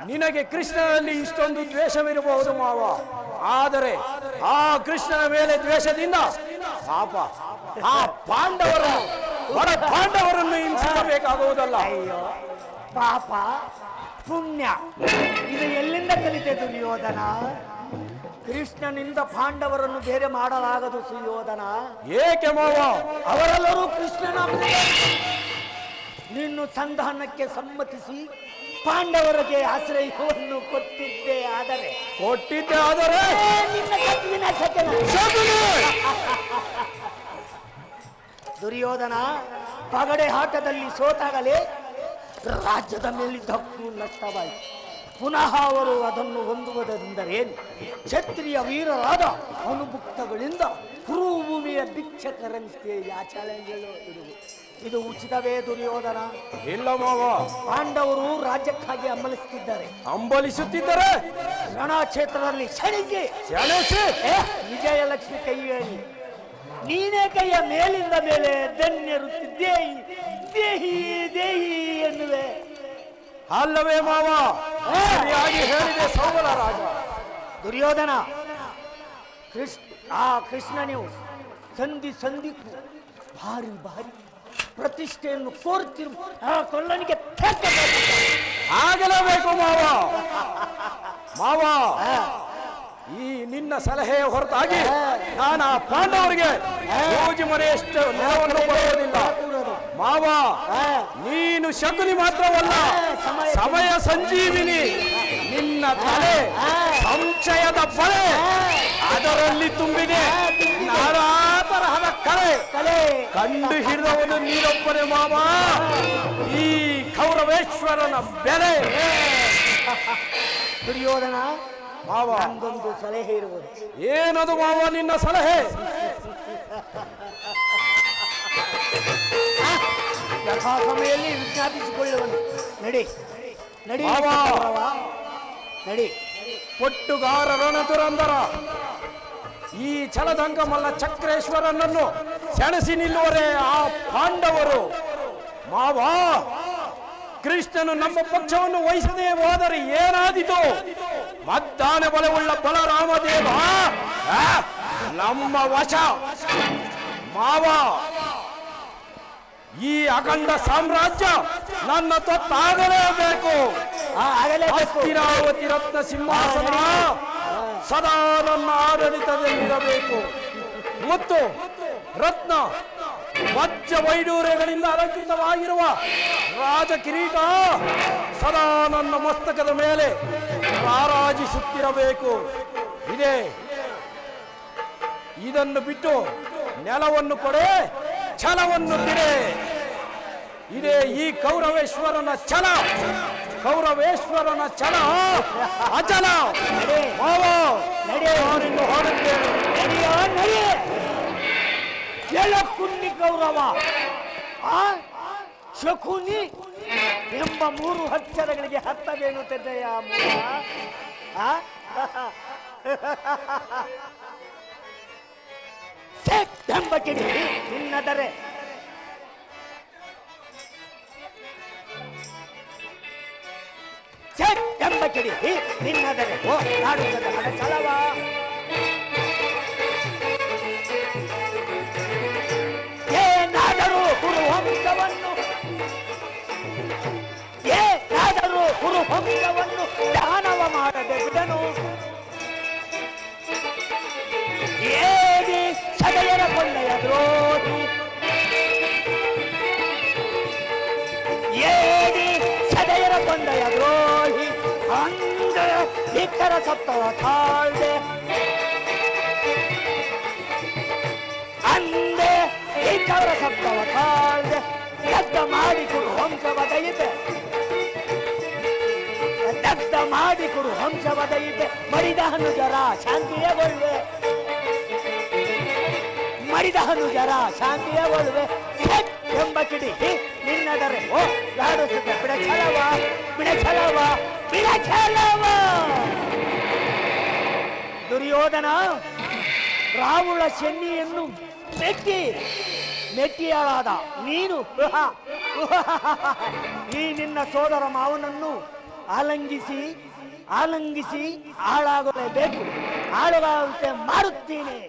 ನಿನಗೆ ಕೃಷ್ಣನಲ್ಲಿ ಇಷ್ಟೊಂದು ದ್ವೇಷವಿರಬಹುದು ಮಾವ. ಆದರೆ ಆ ಕೃಷ್ಣನ ಮೇಲೆ ದ್ವೇಷದಿಂದ ಪಾಪ ಆ ಪಾಂಡವರನ್ನು ಹಿಂಸಿಸಬೇಕಾಗುವುದಲ್ಲ. ಅಯ್ಯೋ ಪಾಪ ಪುಣ್ಯ ಇದು ಎಲ್ಲಿಂದ ಕಲಿತೆ ದುರ್ಯೋಧನ? ಕೃಷ್ಣನಿಂದ ಪಾಂಡವರನ್ನು ಬೇರೆ ಮಾಡಲಾಗದು ಸುಯೋಧನ. ಏಕೆ ಮಾವ? ಅವರೆಲ್ಲರೂ ಕೃಷ್ಣನ ನಿನ್ನ ಸಂಧಾನಕ್ಕೆ ಸಮ್ಮತಿಸಿ ಪಾಂಡವರಿಗೆ ಆಶ್ರಯವನ್ನು ಕೊಟ್ಟಿದ್ದೆ ಆದರೆ ನಿನ್ನ ಕತ್ತಿನ ದುರ್ಯೋಧನ ಪಗಡೆ ಆಟದಲ್ಲಿ ಸೋತಾಗಲೇ ರಾಜ್ಯದ ಮೇಲಿದ್ದಕ್ಕೂ ನಷ್ಟವಾಯಿತು. ಪುನಃ ಅವರು ಅದನ್ನು ಹೊಂದುವುದೆಂದರೇನು? ಕ್ಷತ್ರಿಯ ವೀರರಾದ ಅನುಭುಕ್ತಗಳಿಂದ ಕುರುಭೂಮಿಯ ಭಿಕ್ಷಕರಂತೆ ಯಾಚನೆಗಳು ಇರುವುದು. ಇದು ಉಚಿತವೇ ದುರ್ಯೋಧನ? ಇಲ್ಲ ಮಾವ. ಪಾಂಡವರು ರಾಜ್ಯಕ್ಕಾಗಿ ಅಂಬಲಿಸುತ್ತಿದ್ದರೆ ರಣಕ್ಷೇತ್ರದಲ್ಲಿ ಸೆಣಸಿ ವಿಜಯಲಕ್ಷ್ಮಿ ಕೈ ಹೇಳಿ ನೀನೇ ಕೈಯ ಮೇಲಿಂದ ಮೇಲೆ ಧನ್ಯರುತ್ತಿದ್ದೇಹಿ ದೇಹಿ ದೇಹಿ ಎನ್ನುವೆ. ಅಲ್ಲವೇ ಮಾವ? ಹೇಳಿದೆ ಸೌಬಲ ರಾಜ. ದುರ್ಯೋಧನ ಕೃಷ್ಣನಿವು ಸಂಧಿ ಭಾರಿ ಪ್ರತಿಷ್ಠೆಯನ್ನು ಕೋರುತ್ತಿರು ಆ ಕೊಲ್ಲನಿಗೆ ಆಗಲೇಬೇಕು ಮಾವ. ಈ ನಿನ್ನ ಸಲಹೆಯ ಹೊರತಾಗಿ ನಾನು ಆ ಪಾಂಡವರಿಗೆ ಯೋಜಿ ಮನೆಯಷ್ಟು ನೆರವನ್ನು ಕೊಡುವುದಿಲ್ಲ ಮಾವ. ನೀನು ಶಕುನಿ ಮಾತ್ರವಲ್ಲ, ಸಮಯ ಸಂಜೀವಿನಿ. ನಿನ್ನ ತಲೆ ಸಂಶಯದ ಬಳೆ ಅದರಲ್ಲಿ ತುಂಬಿದೆ. ನಾನಾ ತರಹದ ಕಲೆ ಕಂಡು ಹಿಡಿದವನು ನೀನೊಬ್ಬನೇ ಮಾವ. ಈ ಕೌರವೇಶ್ವರನ ಬೆಲೆ. ದುರ್ಯೋಧನ ಮಾವ, ನಂದೊಂದು ಸಲಹೆ ಇರುವುದು. ಏನದು ಮಾವ ನಿನ್ನ ಸಲಹೆ? ಯಥಾ ಸಮಯದಲ್ಲಿ ವಿಜ್ಞಾಪಿಸಿಕೊಳ್ಳುವನು. ನಡಿ ನಡಿ ನಡಿ. ಪೊಟ್ಟುಗಾರ ರಣದುರಂದರ ಈ ಛಲದಂಗಮಲ್ಲ ಚಕ್ರೇಶ್ವರನನ್ನು ಸೆಣಸಿ ನಿಲ್ಲುವರೇ ಆ ಪಾಂಡವರು. ಮಾವ, ಕೃಷ್ಣನು ನಮ್ಮ ಪಕ್ಷವನ್ನು ವಹಿಸದೇ ಹೋದರೆ ಏನಾದೀತು? ಮದ್ದಾನೆ ಬಲವುಳ್ಳ ಬಲರಾಮದೇವ ನಮ್ಮ ವಶ. ಮಾವ, ಈ ಅಖಂಡ ಸಾಮ್ರಾಜ್ಯ ನನ್ನ ತೊತ್ತಾಗಲೇಬೇಕು. ಹಸ್ತಿನಾವತಿ ರತ್ನ ಸಿಂಹಾಸನ ಸದಾ ನನ್ನ ಆಡಳಿತದಲ್ಲಿರಬೇಕು. ಮತ್ತು ರತ್ನ ವಜ್ರ ವೈಡೂರ್ಯಗಳಿಂದ ಅಲಂಕೃತವಾಗಿರುವ ರಾಜ ಕಿರೀಟ ಸದಾ ನನ್ನ ಮಸ್ತಕದ ಮೇಲೆ ರಾರಾಜಿಸುತ್ತಿರಬೇಕು. ಇದನ್ನು ಬಿಟ್ಟು ನೆಲವನ್ನು ಕೊಡೆ, ಛಲವನ್ನು ಬಿಡೆ. ಇದೇ ಈ ಕೌರವೇಶ್ವರನ ಛಲ ಅಚಲ. ನಾನಿನ್ನು ಹೊರಡುತ್ತೇನೆ. ಕುನ್ನಿ ಕೌರವ ಶಕುನಿ ಎಂಬ 3 ಅಕ್ಷರಗಳಿಗೆ ಹತ್ತವೇನು ತೆದ್ದೆಯ ಮೂಲ? ಎಂಬ ಕಿಡಿ ನಿನ್ನದರೆ ಎಂಬ ಕಿಡಿ ನಿನ್ನದರೆ ನಾಡುತ್ತದೆ ಹಡಚಲವ. ಏನಾದರೂ ಕುರುವಂಶವನ್ನು ದಾನವ ಮಾಡದೆ ಬಿಡನು. ಏದಿ ಸದಯರ ಕೊಂಡೆಯ ದ್ರೋಹಿ, ಅಂದ ಇತರ ಸತ್ತವ ತಾಳ್ದೆ, ದಗ್ಧ ಮಾಡಿ ಕುರು ಹಂಸವದಯಿತೆ ಮರಿದ ಹನುಜರ ಶಾಂತಿಯಗೊಳ್ಳುವೆ. ಎಂಬ ಕಿಡಿ ನಿನ್ನದರೆ ಲಾಡುತ್ತದೆ ಬಿಡಚಲವ. ದುರ್ಯೋಧನ ರಾವಣ ಶೆನ್ನಿಯನ್ನು ಮೆಟ್ಟಿಯಾಳಾದ ನೀನು ಈ ನಿನ್ನ ಸೋದರ ಮಾವನನ್ನು ಆಲಂಗಿಸಿ ಹಾಳಾಗಲೇಬೇಕು. ಹಾಳಾಗುವಂತೆ ಮಾಡುತ್ತೀನಿ.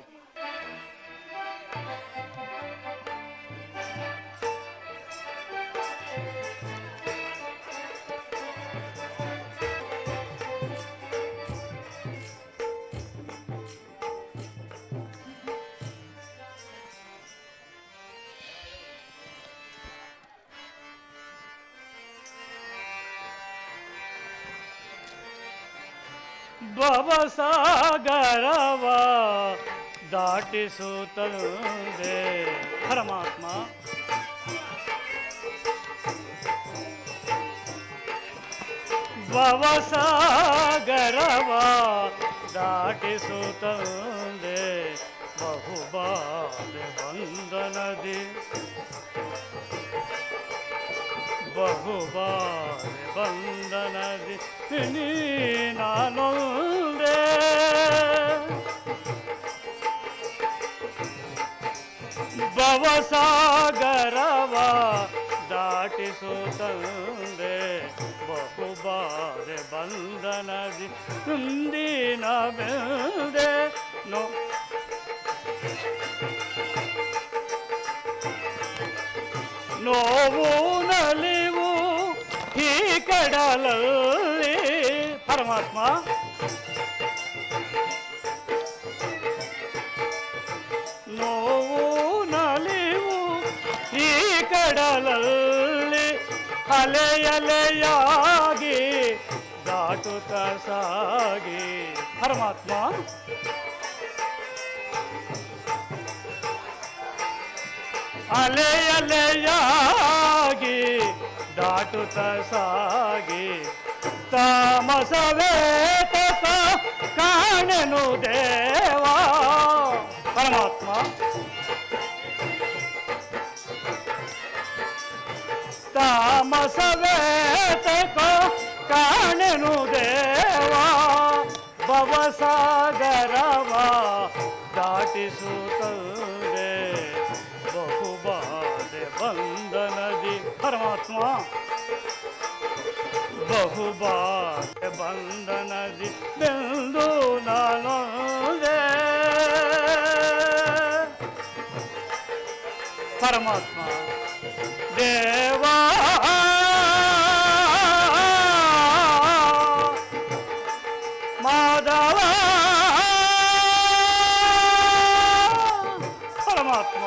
ಭವಸಾಗರವ ದಾಟಿಸುತ್ತದೆ ಪರಮಾತ್ಮ. ಭವಸಾಗರವ ದಾಟಿಸುತ್ತದೆ ಬಹುಬಾಧೆ ಬಂಧನದಿ, ಬಹುಬಾಧೆ ಬಂಧನದಿ ನೀನೊಂದೇ. ಭವಸಾಗರವ ದಾಟಿಸುತ್ತದೆ ಬಹುಬಾಧೆ ಬಂಧನದಿ ಮುಂದಿನ ಬೆಂದೆ ನೋವು ನಲಿವು ಈ ಕಡಲಲ್ಲಿ ಪರಮಾತ್ಮ. ನೋವು ನಲಿವು ಈ ಕಡಲಲ್ಲಿ ಅಲೆಯಲೆಯಾಗಿ ದಾಟುತ್ತ ಸಾಗಿ ಪರಮಾತ್ಮ. ಅಲೆಯಲೆಯಾಗಿ ದಾಟುತ್ತ ಸಾಗಿ ತಾಮಸವೇತಕ ಕಾಣೆನು ದೇವಾ ಪರಮಾತ್ಮ. ತಾಮಸವೇತಕ ಕಾಣೆನು ದೇವಾ ಭವಸಾಗರವ ದಾಟಿಸುತ್ತದೆ ಬಹುಬಾಧೆ ಬಂಧನದಿ ಪರಮಾತ್ಮ. ಬಹುಬಾಧೆ ಬಂಧನದಿ ಬೆಂದು ನಾನೊಂದೇ ಪರಮಾತ್ಮ. ದೇವಾ ಮಾಧವ ಪರಮಾತ್ಮ.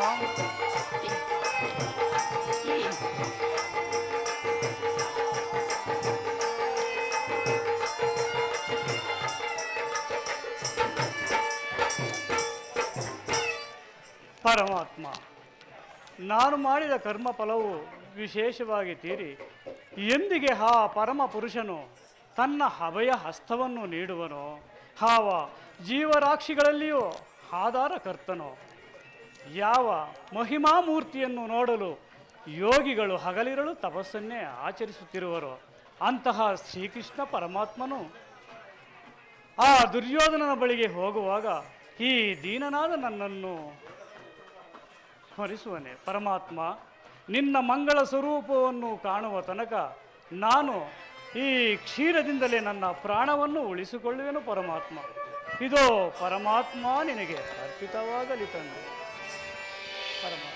ಪರಮಾತ್ಮ, ನಾನು ಮಾಡಿದ ಕರ್ಮ ಫಲವು ವಿಶೇಷವಾಗಿ ತೀರಿ ಎಂದಿಗೆ ಆ ಪರಮ ಪುರುಷನು ತನ್ನ ಅಭಯ ಹಸ್ತವನ್ನು ನೀಡುವನೋ, ಹಾವ ಜೀವರಾಶಿಗಳಲ್ಲಿಯೂ ಆಧಾರಕರ್ತನೋ, ಯಾವ ಮಹಿಮಾಮೂರ್ತಿಯನ್ನು ನೋಡಲು ಯೋಗಿಗಳು ಹಗಲಿರಲು ತಪಸ್ಸನ್ನೇ ಆಚರಿಸುತ್ತಿರುವರೋ ಅಂತಹ ಶ್ರೀಕೃಷ್ಣ ಪರಮಾತ್ಮನು ಆ ದುರ್ಯೋಧನನ ಬಳಿಗೆ ಹೋಗುವಾಗ ಈ ದೀನನಾದ ನನ್ನನ್ನು ಸ್ಮರಿಸುವನೆ ಪರಮಾತ್ಮ. ನಿನ್ನ ಮಂಗಳ ಸ್ವರೂಪವನ್ನು ಕಾಣುವ ತನಕ ನಾನು ಈ ಕ್ಷೀರದಿಂದಲೇ ನನ್ನ ಪ್ರಾಣವನ್ನು ಉಳಿಸಿಕೊಳ್ಳುವೆನು ಪರಮಾತ್ಮ. ಇದೋ ಪರಮಾತ್ಮ ನಿನಗೆ ಅರ್ಪಿತವಾಗಲಿ ತಂದೆ ಪರಮಾತ್ಮ.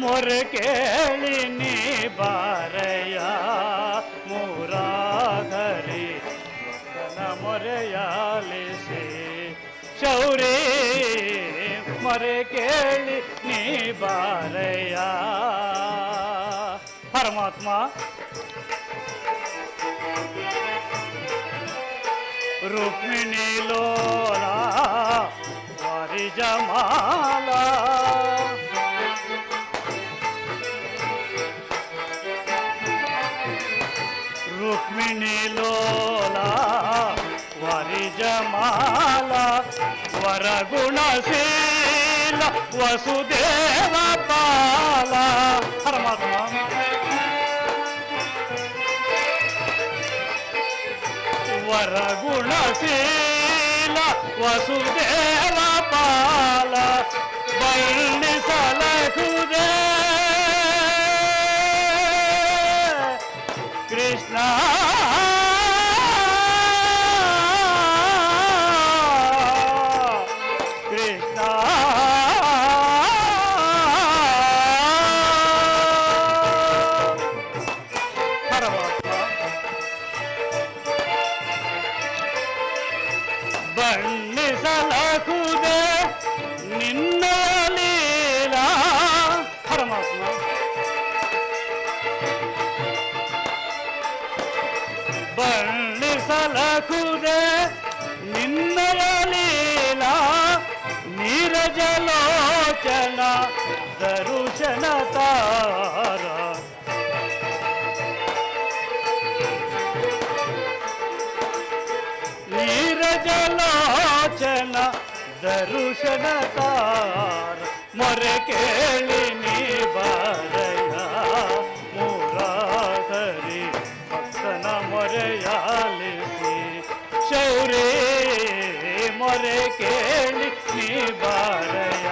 ಮೊರೆ ಕೇಳಿ ನೀ ಬಾರಯ್ಯ ಮೂರಾಗರಿ ನನ್ನ ಮೊರೆಯಾಲಿಸಿ ಶೌರಿ. ಮೊರೆ ಕೇಳಿ ನೀ ಬಾರಯ್ಯ ಪರಮಾತ್ಮ. ರುಕ್ಮಿಣಿ ಲೋಲ ವಾರಿ ಜಮಾಲ ರುಕ್ಮಿಣಿ ಲೋಲ ವರಿಜಮಾಲ ವರಗುಣಶೀಲ ವಸುದೇವ ಪಾಲ ಪರಮಾತ್ಮ. ವರಗುಣಶೀಲ ವಸುದೇವ ಪಾಲ ಬಳ್ಳಿಸಲಹುದೇ ಕೃಷ್ಣ. ಕೃಷ್ಣ ಪರಮಾತ್ಮ ಬಣ್ಣಿಸಲಾಗುವುದೇ ನಿನ್ನ ಲೀಲಾ ಪರಮಾತ್ಮ ಬಣ್ಣಿಸಲಾಗುವುದೇ ನಿನ್ನ ಲೀಲಾ ನೀರಜಲೋಚನ ದರುಶನ ತಾರ ನೀರಜಲೋಚನ ದರುಶನ ತಾರ ಮೊರೆ ಕೇಳಿ ನೀ ಬಾರಯ ಮುರಾದರಿ ಭಕ್ತನ ಮೊರೆಯಾಲಿಸಿ ಶೌರೇ ಮೊರೆ ಕೇಳಿ ನೀ ಬಾರಯ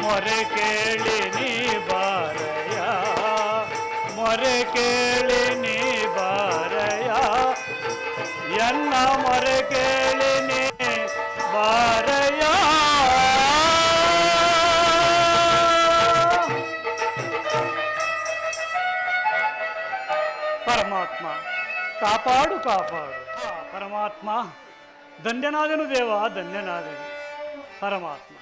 ಮೊರೆ ಕೇಳಿ ನೀ ಬಾರಯ ಮೊರೆ ಕೇಳಿ ನೀ ಬಾರಯ ಎನ್ನ ಮೊರೆ ಕೇಳಿ ನೀ ಬಾರಯ ಪರಮಾತ್ಮ ಕಾಪಾಡು ಕಾಪಾಡು ಪರಮಾತ್ಮ ಧನ್ಯನಾದನು ದೇವ ಧನ್ಯನಾದನು ಪರಮಾತ್ಮ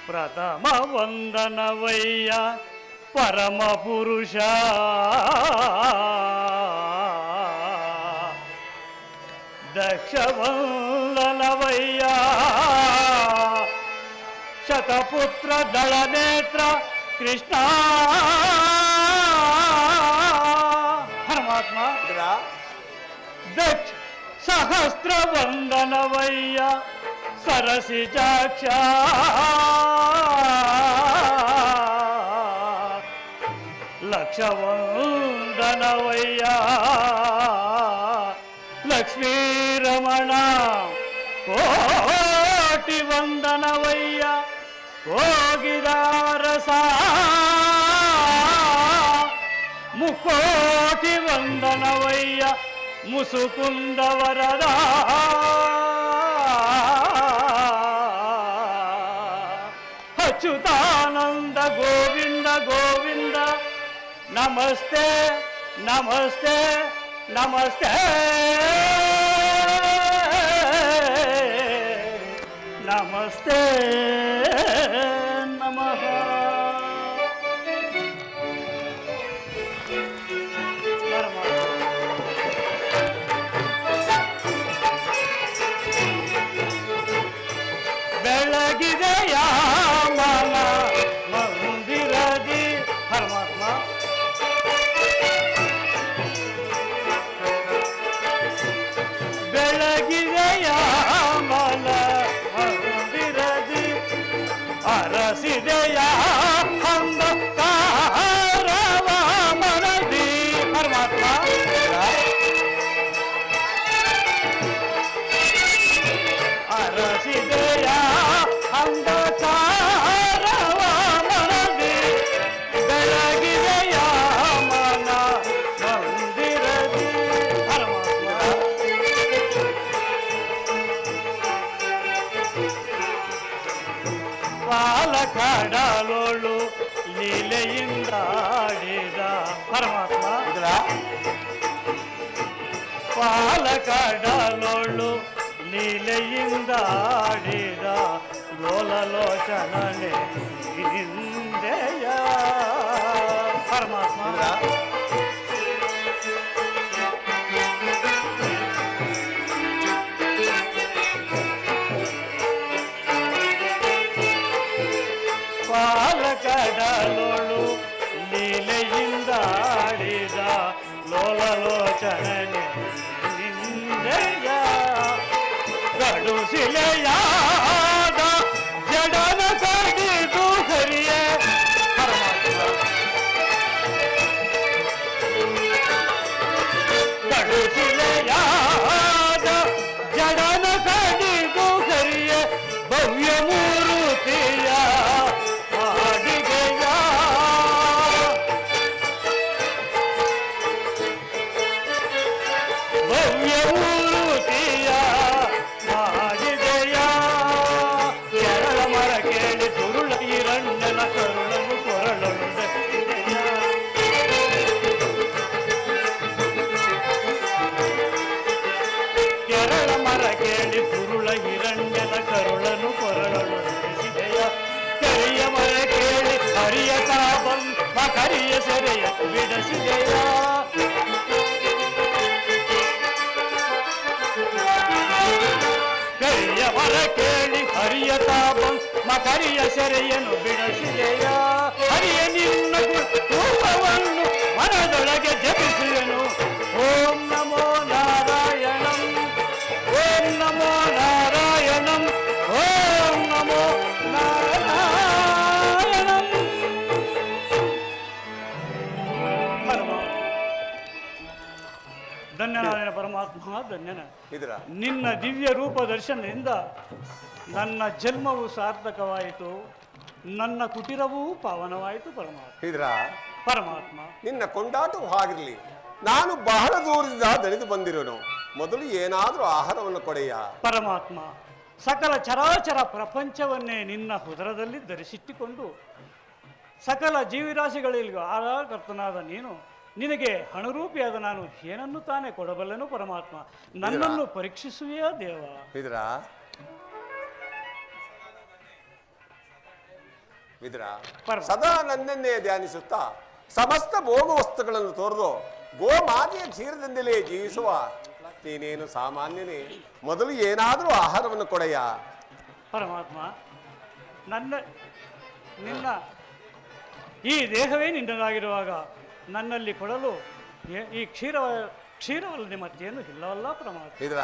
ಪ್ರಥಮ ವಂದನವಯ್ಯ ಪರಮ ಪುರುಷ ದಕ್ಷ ವಂದನವಯ್ಯ ಶತಪುತ್ರ ದಳನೇತ್ರ ಕೃಷ್ಣ ಪರಮಾತ್ಮ ದಕ್ಷ ಸಹಸ್ರ ವಂದನವಯ್ಯ ಸರಸಿಜಾಕ್ಷ ಲಕ್ಷ ವಂದನವಯ್ಯ ಲಕ್ಷ್ಮೀ ರಮಣ ಕೋಟಿ ವಂದನವಯ್ಯ ಹೋಗಿದಾರಸ ಮುಕೋಟಿ ವಂದನವಯ್ಯ ಮುಸುಕುಂದ ವರದ ಅಚ್ಯುತಾನಂದ ಗೋವಿಂದ ಗೋವಿಂದ ನಮಸ್ತೆ ನಮಸ್ತೆ ನಮಸ್ತೆ ನಮಸ್ತೆ ನಮಃ ಬೆಳಗಿದೆಯ ಮನ ಮಂದಿರದಿ ಪರಮಾತ್ಮ ಬೆಳಗಿದೆಯ ಮನ ಮಂದಿರದಿ ಅರಸಿದೆಯ ಅಂಧಕಾರವ ಮನದಿ ಪರಮಾತ್ಮ ಅರಸಿದೆಯ ಅಂಧಕಾರವ ಮನದಿ ಬೆಳಗಿದೆಯ ಮನ ಮಂದಿರದಿ ಪರಮಾತ್ಮ ಪಾಲಕಡಲೋಳು ಲೀಲೆಯಿಂದ ಆಡಿದ ಪರಮಾತ್ಮ ಪಾಲಕಡಲೋಳು ಲೀಲೆಯಿಂದ ಆಡಿದ ಲೋಲಲೋಚನನೆ ಹಿಂದೆಯ ಪರಮಾತ್ಮ ಪಾಲಕಡಲೋಳು ಲೀಲೆಯಿಂದ ಆಡಿದ ಲೋಲಲೋಚನನೆ ಹಿಂದೆಯ ಗಡುಸಿಲೆಯಾದ ಜಡನ ಕಡಿದು ಹರಿಯೇ ಪರಮಾತ್ಮ ಗಡುಸಿಲೆಯಾದ ಜಡನ ಕಡಿದು ಹರಿಯೇ ಭವ್ಯ ಮೂರುತಿಯ ಮಾಡಿದೆಯ ಭವ್ಯ ಮೂರುತಿಯ ಮಾಡಿದೆಯ ಮಕರಿಯ ಸೆರೆಯ ಬಿಡಿಸಿದೆಯ ಕರಿಯ ವರ ಕೇಳಿ ಹರಿಯ ತಾಪಂ ಮಕರಿಯ ಸೆರೆಯನ್ನು ಬಿಡಿಸಿದೆಯ ಹರಿಯ ನಿನ್ನ ರೂಪವನ್ನು ಮನದೊಳಗೆ ಜಪಿಸುವೆನು ಓಂ ನಮೋ ನಾರಾಯಣಂ ಓಂ ನಮೋ ನಾರಾಯಣಂ ಓಂ ನಮೋ ನಾರಾಯಣಂ. ಧನ್ಯನಾದ ಪರಮಾತ್ಮ ಧನ್ಯನ. ಇದರ ನಿನ್ನ ದಿವ್ಯ ರೂಪ ದರ್ಶನದಿಂದ ನನ್ನ ಜನ್ಮವು ಸಾರ್ಥಕವಾಯಿತು, ನನ್ನ ಕುಟಿರವೂ ಪಾವನವಾಯಿತು ಪರಮಾತ್ಮ. ಇದರ ಪರಮಾತ್ಮ ನಿನ್ನ ಕೊಂಡಾಟವು ಹಾಗಿರ್ಲಿ. ನಾನು ಬಹಳ ದೂರದಿಂದ ದಣಿದು ಬಂದಿರೋನು. ಮೊದಲು ಏನಾದರೂ ಆಹಾರವನ್ನು ಕೊಡೆಯ. ಪರಮಾತ್ಮ ಸಕಲ ಚರಾಚರ ಪ್ರಪಂಚವನ್ನೇ ನಿನ್ನ ಉದರದಲ್ಲಿ ಧರಿಸಿಟ್ಟುಕೊಂಡು ಸಕಲ ಜೀವಿರಾಶಿಗಳಿಗೂ ಆರಾಕರ್ತನಾದ ನೀನು, ನಿನಗೆ ಹಣರೂಪಿಯಾದ ನಾನು ಏನನ್ನು ತಾನೇ ಕೊಡಬಲ್ಲೆನು ಪರಮಾತ್ಮ. ನನ್ನನ್ನು ಪರೀಕ್ಷಿಸುವೆಯಾ ದೇವ? ಇದರ ಇದರ ಸದಾ ನನ್ನನ್ನೇ ಧ್ಯಾನಿಸುತ್ತಾ ಸಮಸ್ತ ಭೋಗ ವಸ್ತುಗಳನ್ನು ತೋರಿದು ಗೋಮಾತೆಯ ಕ್ಷೀರದಿಂದಲೇ ಜೀವಿಸುವ ನೀನೇನು ಸಾಮಾನ್ಯನೇ? ಮೊದಲು ಏನಾದರೂ ಆಹಾರವನ್ನು ಕೊಡೆಯ. ಪರಮಾತ್ಮ ನಿನ್ನ ಈ ದೇಹವೇ ನಿನ್ನದಾಗಿರುವಾಗ ನನ್ನಲ್ಲಿ ಕೊಡಲು ಈ ಕ್ಷೀರವಲ್ಲದೆ ಮತ್ತೇನು ಇಲ್ಲವಲ್ಲ ಪರಮಾತ್ಮ. ಇದರ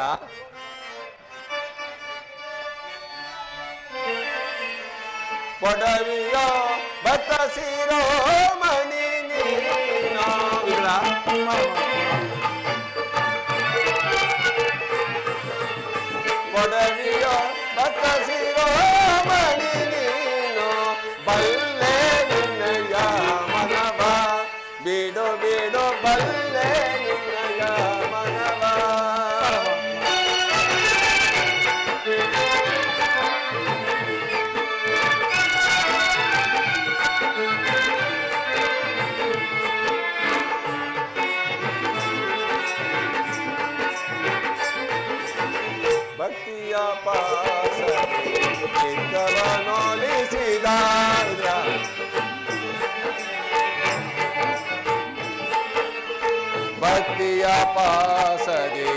ಪೊಡವಿಯ ಬತಸಿರೋ ಮಣಿ ಪೊಡವಿಯ ಬತಸಿರೋ ಮಣಿ ಬಲ್ಲೆ ನಿನ್ನಯ ಮನವ ಬಿಡು ಬಿಡು ಬಲ್ಲೆ ನಿನ್ನಯ ಮನವ. ಭಕ್ತಿಯ ಪಾಸನೆ ಚಿತ್ತವನೊಲಿಸಿದ ಭಕ್ತಿಯ ಪಾಸನೆ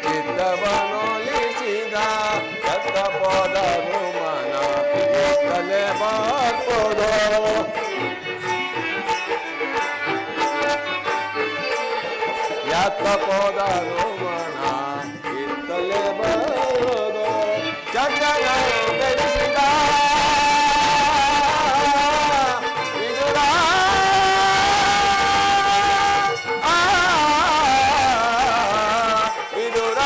ಚಿತ್ತವನೊಲಿಸಿದ ಎತ್ತ ಪೋದರು ಮನ ಎತ್ತಲೆ ಬಾರ್ಪೋದು ಎತ್ತ ಪೋದರು ಮನ ಇತ್ತಲೆ ಬರೋದು ಜಗನ ಬೆಳೆಸಿದ ವಿದುರ ವಿದುರ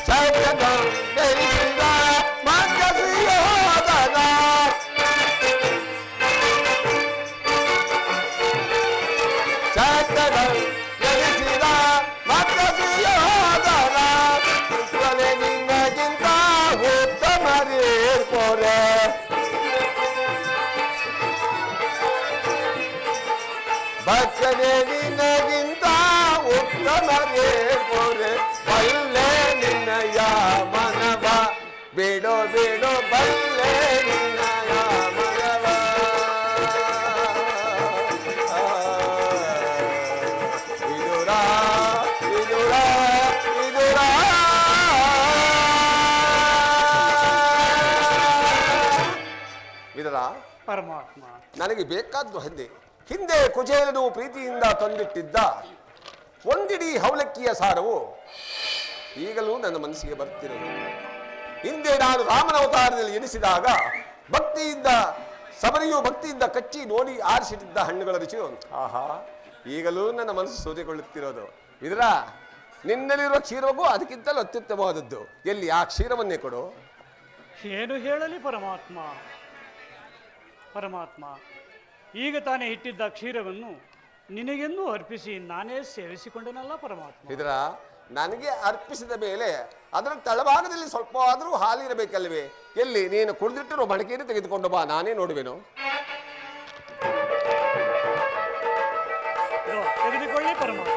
ಜಗನ ಬೆಳೆಸಿದ ಮಂಗಸಿಯೋದನ ಜನಿಸಿದ ಮಂಗಸಿಯೋದನ ವಿಶ್ವಲೆ ನಿನ್ನಗಿಂತ ಉತ್ತಮರೇರ್ಪೋರೆ ಭಕ್ತನೆ ನಿನ್ನಗಿಂತ ಉತ್ತಮರೇರ್ಪೋರೆ ಬಲ್ಲೆ ನಿನ್ನಯ ಮನವ ಬಿಡು ಬಿಡು ಬಲ್ಲೆ ನಿನ್ನಯ ಮನವ. ವಿದುರ ವಿದುರ ವಿದುರ ವಿದುರ ಪರಮಾತ್ಮ ನನಗೆ ಬೇಕಾದ್ದು ಹಿಂದೆ ಕುಚೇಲನು ಪ್ರೀತಿಯಿಂದ ತಂದಿಟ್ಟಿದ್ದ ಒಂದಿಡೀ ಅವಲಕ್ಕಿಯ ಸಾರವು ಈಗಲೂ ನನ್ನ ಮನಸ್ಸಿಗೆ ಬರ್ತಿರೋದು. ಹಿಂದೆ ನಾನು ರಾಮನ ಅವತಾರದಲ್ಲಿ ಎನಿಸಿದಾಗ ಭಕ್ತಿಯಿಂದ ಸಬರಿಯು ಭಕ್ತಿಯಿಂದ ಕಚ್ಚಿ ನೋಡಿ ಆರಿಸಿಟ್ಟಿದ್ದ ಹಣ್ಣುಗಳ ರುಚಿಯು ಆಹಾ ಈಗಲೂ ನನ್ನ ಮನಸ್ಸು ಸೋದೆಗೊಳ್ಳುತ್ತಿರೋದು. ಇದರ ನಿನ್ನಲ್ಲಿರುವ ಕ್ಷೀರವೂ ಅದಕ್ಕಿಂತಲೂ ಅತ್ಯುತ್ತಮವಾದದ್ದು. ಎಲ್ಲಿ ಆ ಕ್ಷೀರವನ್ನೇ ಕೊಡು. ಏನು ಹೇಳಲಿ ಪರಮಾತ್ಮ? ಪರಮಾತ್ಮ ಈಗ ತಾನೇ ಇಟ್ಟಿದ್ದ ಕ್ಷೀರವನ್ನು ನಿನಗೆಂದು ಅರ್ಪಿಸಿ ನಾನೇ ಸೇವಿಸಿಕೊಂಡನಲ್ಲ ಪರಮಾತ್ಮ. ಇದರ ನನಗೆ ಅರ್ಪಿಸಿದ ಮೇಲೆ ಅದರ ತಳಭಾಗದಲ್ಲಿ ಸ್ವಲ್ಪ ಆದರೂ ಹಾಲಿರಬೇಕಲ್ವೇ? ಎಲ್ಲಿ ನೀನು ಕುಡಿದಿಟ್ಟಿರೋ ಮಡಿಕೆಯನ್ನು ತೆಗೆದುಕೊಂಡು ಬಾ, ನಾನೇ ನೋಡುವೆನು. ತೆಗೆದುಕೊಳ್ಳಿ ಪರಮಾತ್ಮ.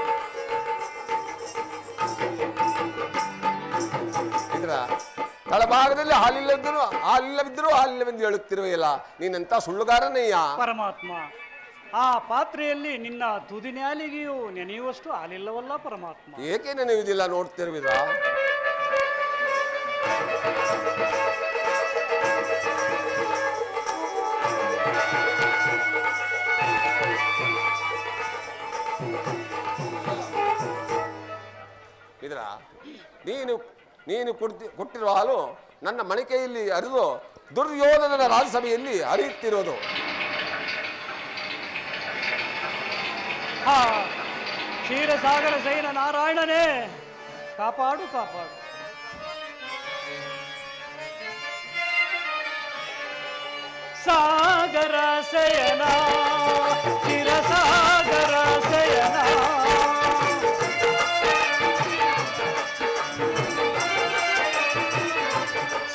ತಳಭಾಗದಲ್ಲಿ ಹಾಲಿಲ್ಲವಿದ್ದರೂ ಹಾಲಿಲ್ಲವೆಂದು ಹೇಳುತ್ತಿರುವೆಯಲ್ಲ, ನೀನೆಂತ ಸುಳ್ಳುಗಾರನಯ್ಯ. ಪರಮಾತ್ಮ, ಆ ಪಾತ್ರೆಯಲ್ಲಿ ನಿನ್ನ ತುದಿ ನ್ಯಾಲಿಗೆಯೂ ನೆನೆಯುವಷ್ಟು ಹಾಲಿಲ್ಲವಲ್ಲ ಪರಮಾತ್ಮ. ಏಕೆ ನೆನೆಯುವುದಿಲ್ಲ ನೋಡ್ತಿರುವಿದ? ಇದರ ನೀನು ಕೊಟ್ಟಿರುವ ಹಾಲು ನನ್ನ ಮಣಿಕೆಯಲ್ಲಿ ಹರಿದು ದುರ್ಯೋಧನನ ರಾಜಸಭೆಯಲ್ಲಿ ಹರಿಯುತ್ತಿರೋದು. ಹಾ, ಕ್ಷೀರಸಾಗರ ಸೈನ ನಾರಾಯಣನೇ, ಕಾಪಾಡು ಕಾಪಾಡು. ಸಾಗರ ಸಯನ, ಕ್ಷೀರಸಾಗರ ಸಯನ,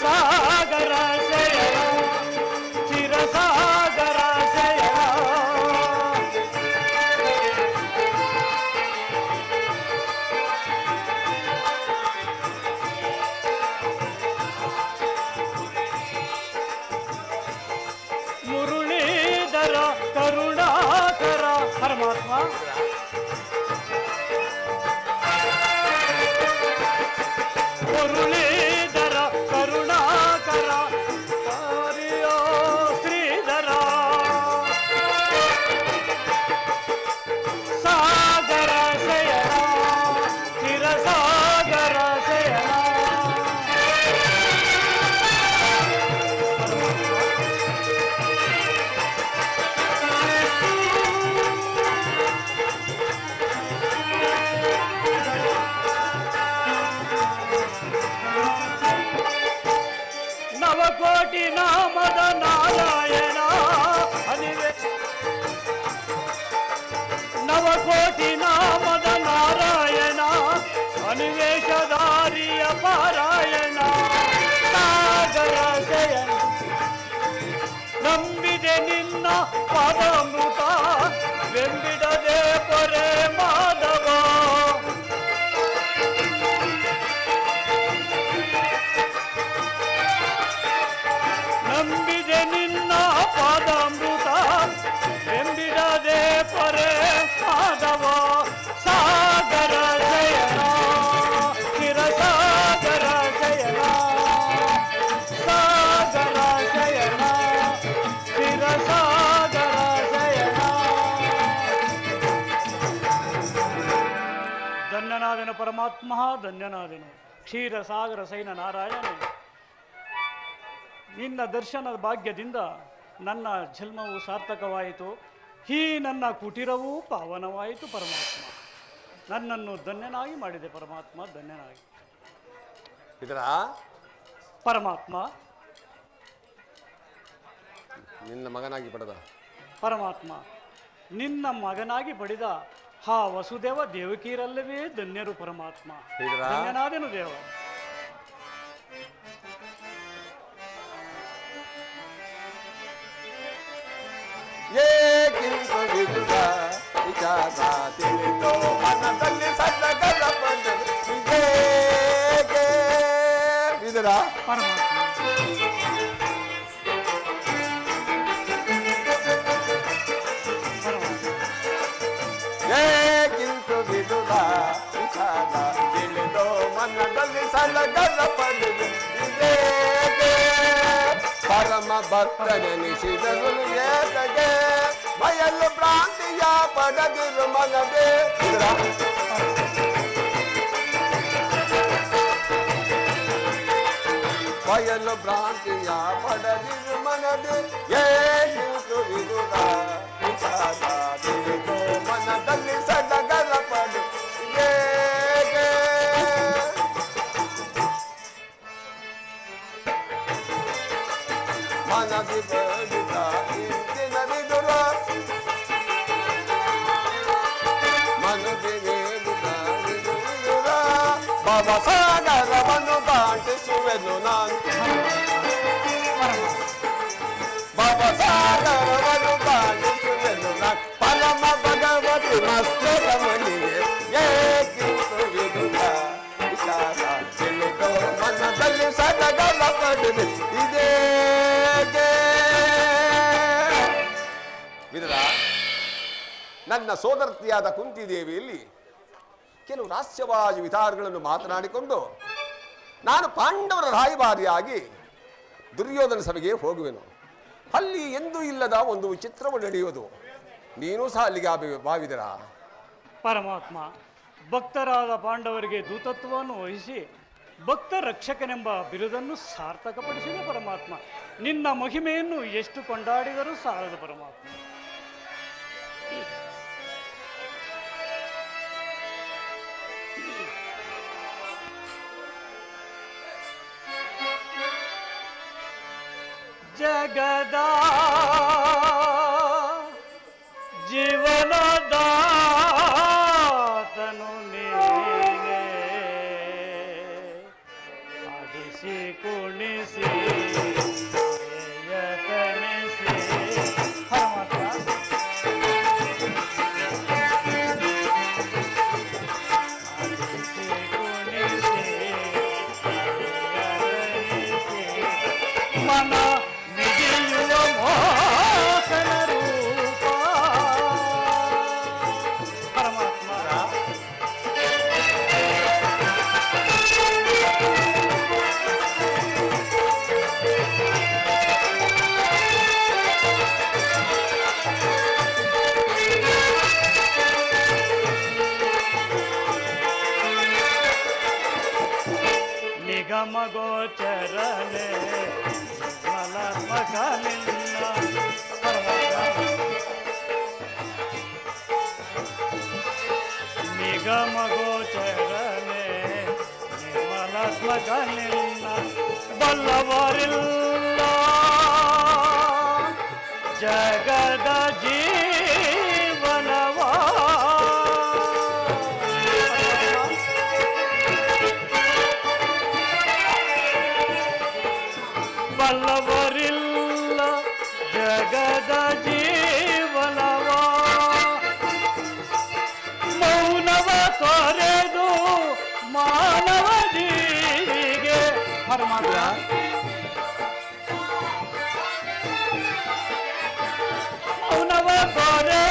ಸಾಗರ ಸಯನ, ಕ್ಷೀರಸಾಗರ ಸಯನ. ಮುರುಳೀಧರ ಕರುಣಾಕರ ಪರಮಾತ್ಮ, ಮುರುಳೀಧರ ಕರುಣಾಕರ ಹರಿಯೋ ಶ್ರೀಧರ, ಸಾಗರ ಶಯನ, ಚಿರಸಾಗರ ಶಯನ. ನವಕೋಟಿ ನಾಮದ ನಾರಾಯಣ ಅನಿವೆ, ನವಕೋಟಿ ನಾಮದ ನಾರಾಯಣ ಅನಿವೇಶಧಾರಿಯ ಪಾರಾಯಣ. ಸಾಗರ ಶಯನ, ನಂಬಿದೆ ನಿನ್ನ ಪದಾಮೃತ, ಬೆಂಬಿಡದೆ ಪೊರೆ ಮಾಧವ. ನಂಬಿದೆ ನಿನ್ನ ಪಾದಾಮೃತ, ಎಂಬಿಡದೆ ಪೊರೆ ಮಾಧವ. ಸಾಗರ ಶಯನ, ಚಿರಸಾಗರ ಶಯನ, ಸಾಗರ ಶಯನ, ಚಿರಸಾಗರ ಶಯನ. ಧನ್ಯನಾದೆನು ಪರಮಾತ್ಮ, ಧನ್ಯನಾದೆನು ಕ್ಷೀರಸಾಗರ ಸೈನ ನಾರಾಯಣನೇ. ನಿನ್ನ ದರ್ಶನದ ಭಾಗ್ಯದಿಂದ ನನ್ನ ಜನ್ಮವು ಸಾರ್ಥಕವಾಯಿತು, ಈ ನನ್ನ ಕುಟೀರವೂ ಪಾವನವಾಯಿತು ಪರಮಾತ್ಮ. ನನ್ನನ್ನು ಧನ್ಯನಾಗಿ ಮಾಡಿದೆ ಪರಮಾತ್ಮ, ಧನ್ಯನಾಗಿ. ಇದರ ಪರಮಾತ್ಮ, ನಿನ್ನ ಮಗನಾಗಿ ಪಡೆದ ಪರಮಾತ್ಮ, ನಿನ್ನ ಮಗನಾಗಿ ಪಡೆದ ಆ ವಸುದೇವ ದೇವಕಿಯರಲ್ಲವೇ ಧನ್ಯರು ಪರಮಾತ್ಮ. ಇದರ ಧನ್ಯನಾದೆನು ದೇವ. ಏಕಿಂತ ವಿದುರ ವಿಚಾರ ತಿಳಿದೋ ಮನದಲ್ಲಿ ಸಣ್ಣಗಲ ಬಂದರು ಇದೇಗೆ ವಿದುರ ಪರಮಾತ್ಮ, ಏಕಿಂತ ವಿದುರ ವಿಚಾರ ತಿಳಿದೋ ಮನದಲ್ಲಿ ಸಣ್ಣಗಲ ಬಂದರು ಇದೇಗೆ. ಪರಮ ಭಕ್ತನೆನಿಸಿದರು ಏತಗೆ, ಬಯಲು ಭ್ರಾಂತಿಯ ಪಡೆದಿರು ಮನವೇ. ಬಯಲು ಭ್ರಾಂತಿಯ ಪಡೆದಿರು ಮನವೇ, ಏನಿತು ವಿದುರ ವಿಚಾರ ತಿಳಿದು ಮನದಲ್ಲಿ ಸಡಗರ ಪಡು ಹೇಗೆ. ಮನದಿ ಬೇಡಿದ ಇಂದಿನ ವಿದುರ, ಮನದಿ ಬೇಡಿದ ವಿದುರ, ಭವಸಾಗರವನ್ನು ದಾಟಿಸುವೆನು ನಾನು, ಭವಸಾಗರವನ್ನು ದಾಟಿಸುವೆನು ನಾನು. ಪರಮ ಭಗವತಿ ಮಸ್ತಕಮಣಿಗೆ ಏಕಿಂತು ವಿದುರ ವಿಚಾರ ತಿಳಿದು ಮನದಲ್ಲಿ ಇದೇಕೆ ವಿದುರ, ನನ್ನ ಸೋದರತಿಯಾದ ಕುಂತಿದೇವಿಯಲ್ಲಿ ಕೆಲವು ರಹಸ್ಯವಾದ ವಿಚಾರಗಳನ್ನು ಮಾತನಾಡಿಕೊಂಡು ನಾನು ಪಾಂಡವರ ರಾಯಭಾರಿಯಾಗಿ ದುರ್ಯೋಧನ ಸಭೆಗೆ ಹೋಗುವೆನು. ಅಲ್ಲಿ ಎಂದೂ ಇಲ್ಲದ ಒಂದು ವಿಚಿತ್ರವು ನಡೆಯುವುದು. ನೀನು ಸಹ ಅಲ್ಲಿಗೆ ಭಾವಿದರ ಪರಮಾತ್ಮ, ಭಕ್ತರಾದ ಪಾಂಡವರಿಗೆ ದೂತತ್ವವನ್ನು ವಹಿಸಿ ಭಕ್ತ ರಕ್ಷಕನೆಂಬ ಬಿರುದನ್ನು ಸಾರ್ಥಕಪಡಿಸಿದ ಪರಮಾತ್ಮ. ನಿನ್ನ ಮಹಿಮೆಯನ್ನು ಎಷ್ಟು ಕೊಂಡಾಡಿದರೂ ಸಾಲದು ಪರಮಾತ್ಮ. ಜಗದ ಜೀವನದಾತನು ನೀನೇ, ಆಡಿಸಿ ಕುಣಿಸಿ ಯತನಿಸಿ ಪರಮಾತ್ಮ. ಆಡಿಸಿ ಕುಣಿಸಿ ಯತನಿಸಿ ಮನ ನಿಗಮಗೋಚರನೆ ಮಲಮಗಲಿಲ್ಲ ನಿಗಮಗೋಚರನೆ ನಿರ್ಮಲತ್ಮಗಲಿಲ್ಲ ಬಲ್ಲವರಿಲ್ಲ ಜಗದ ಜೀವನವಾ ಬಲ್ಲವರಿಲ್ಲ ಜಗದ ಜೀವನವ ಮೌನವ ತೊರೆದು ಮಾನವ ಜೀವಿಗೆ ಪರಮಾತ್ಮ ಮೌನವ ತೊರೆ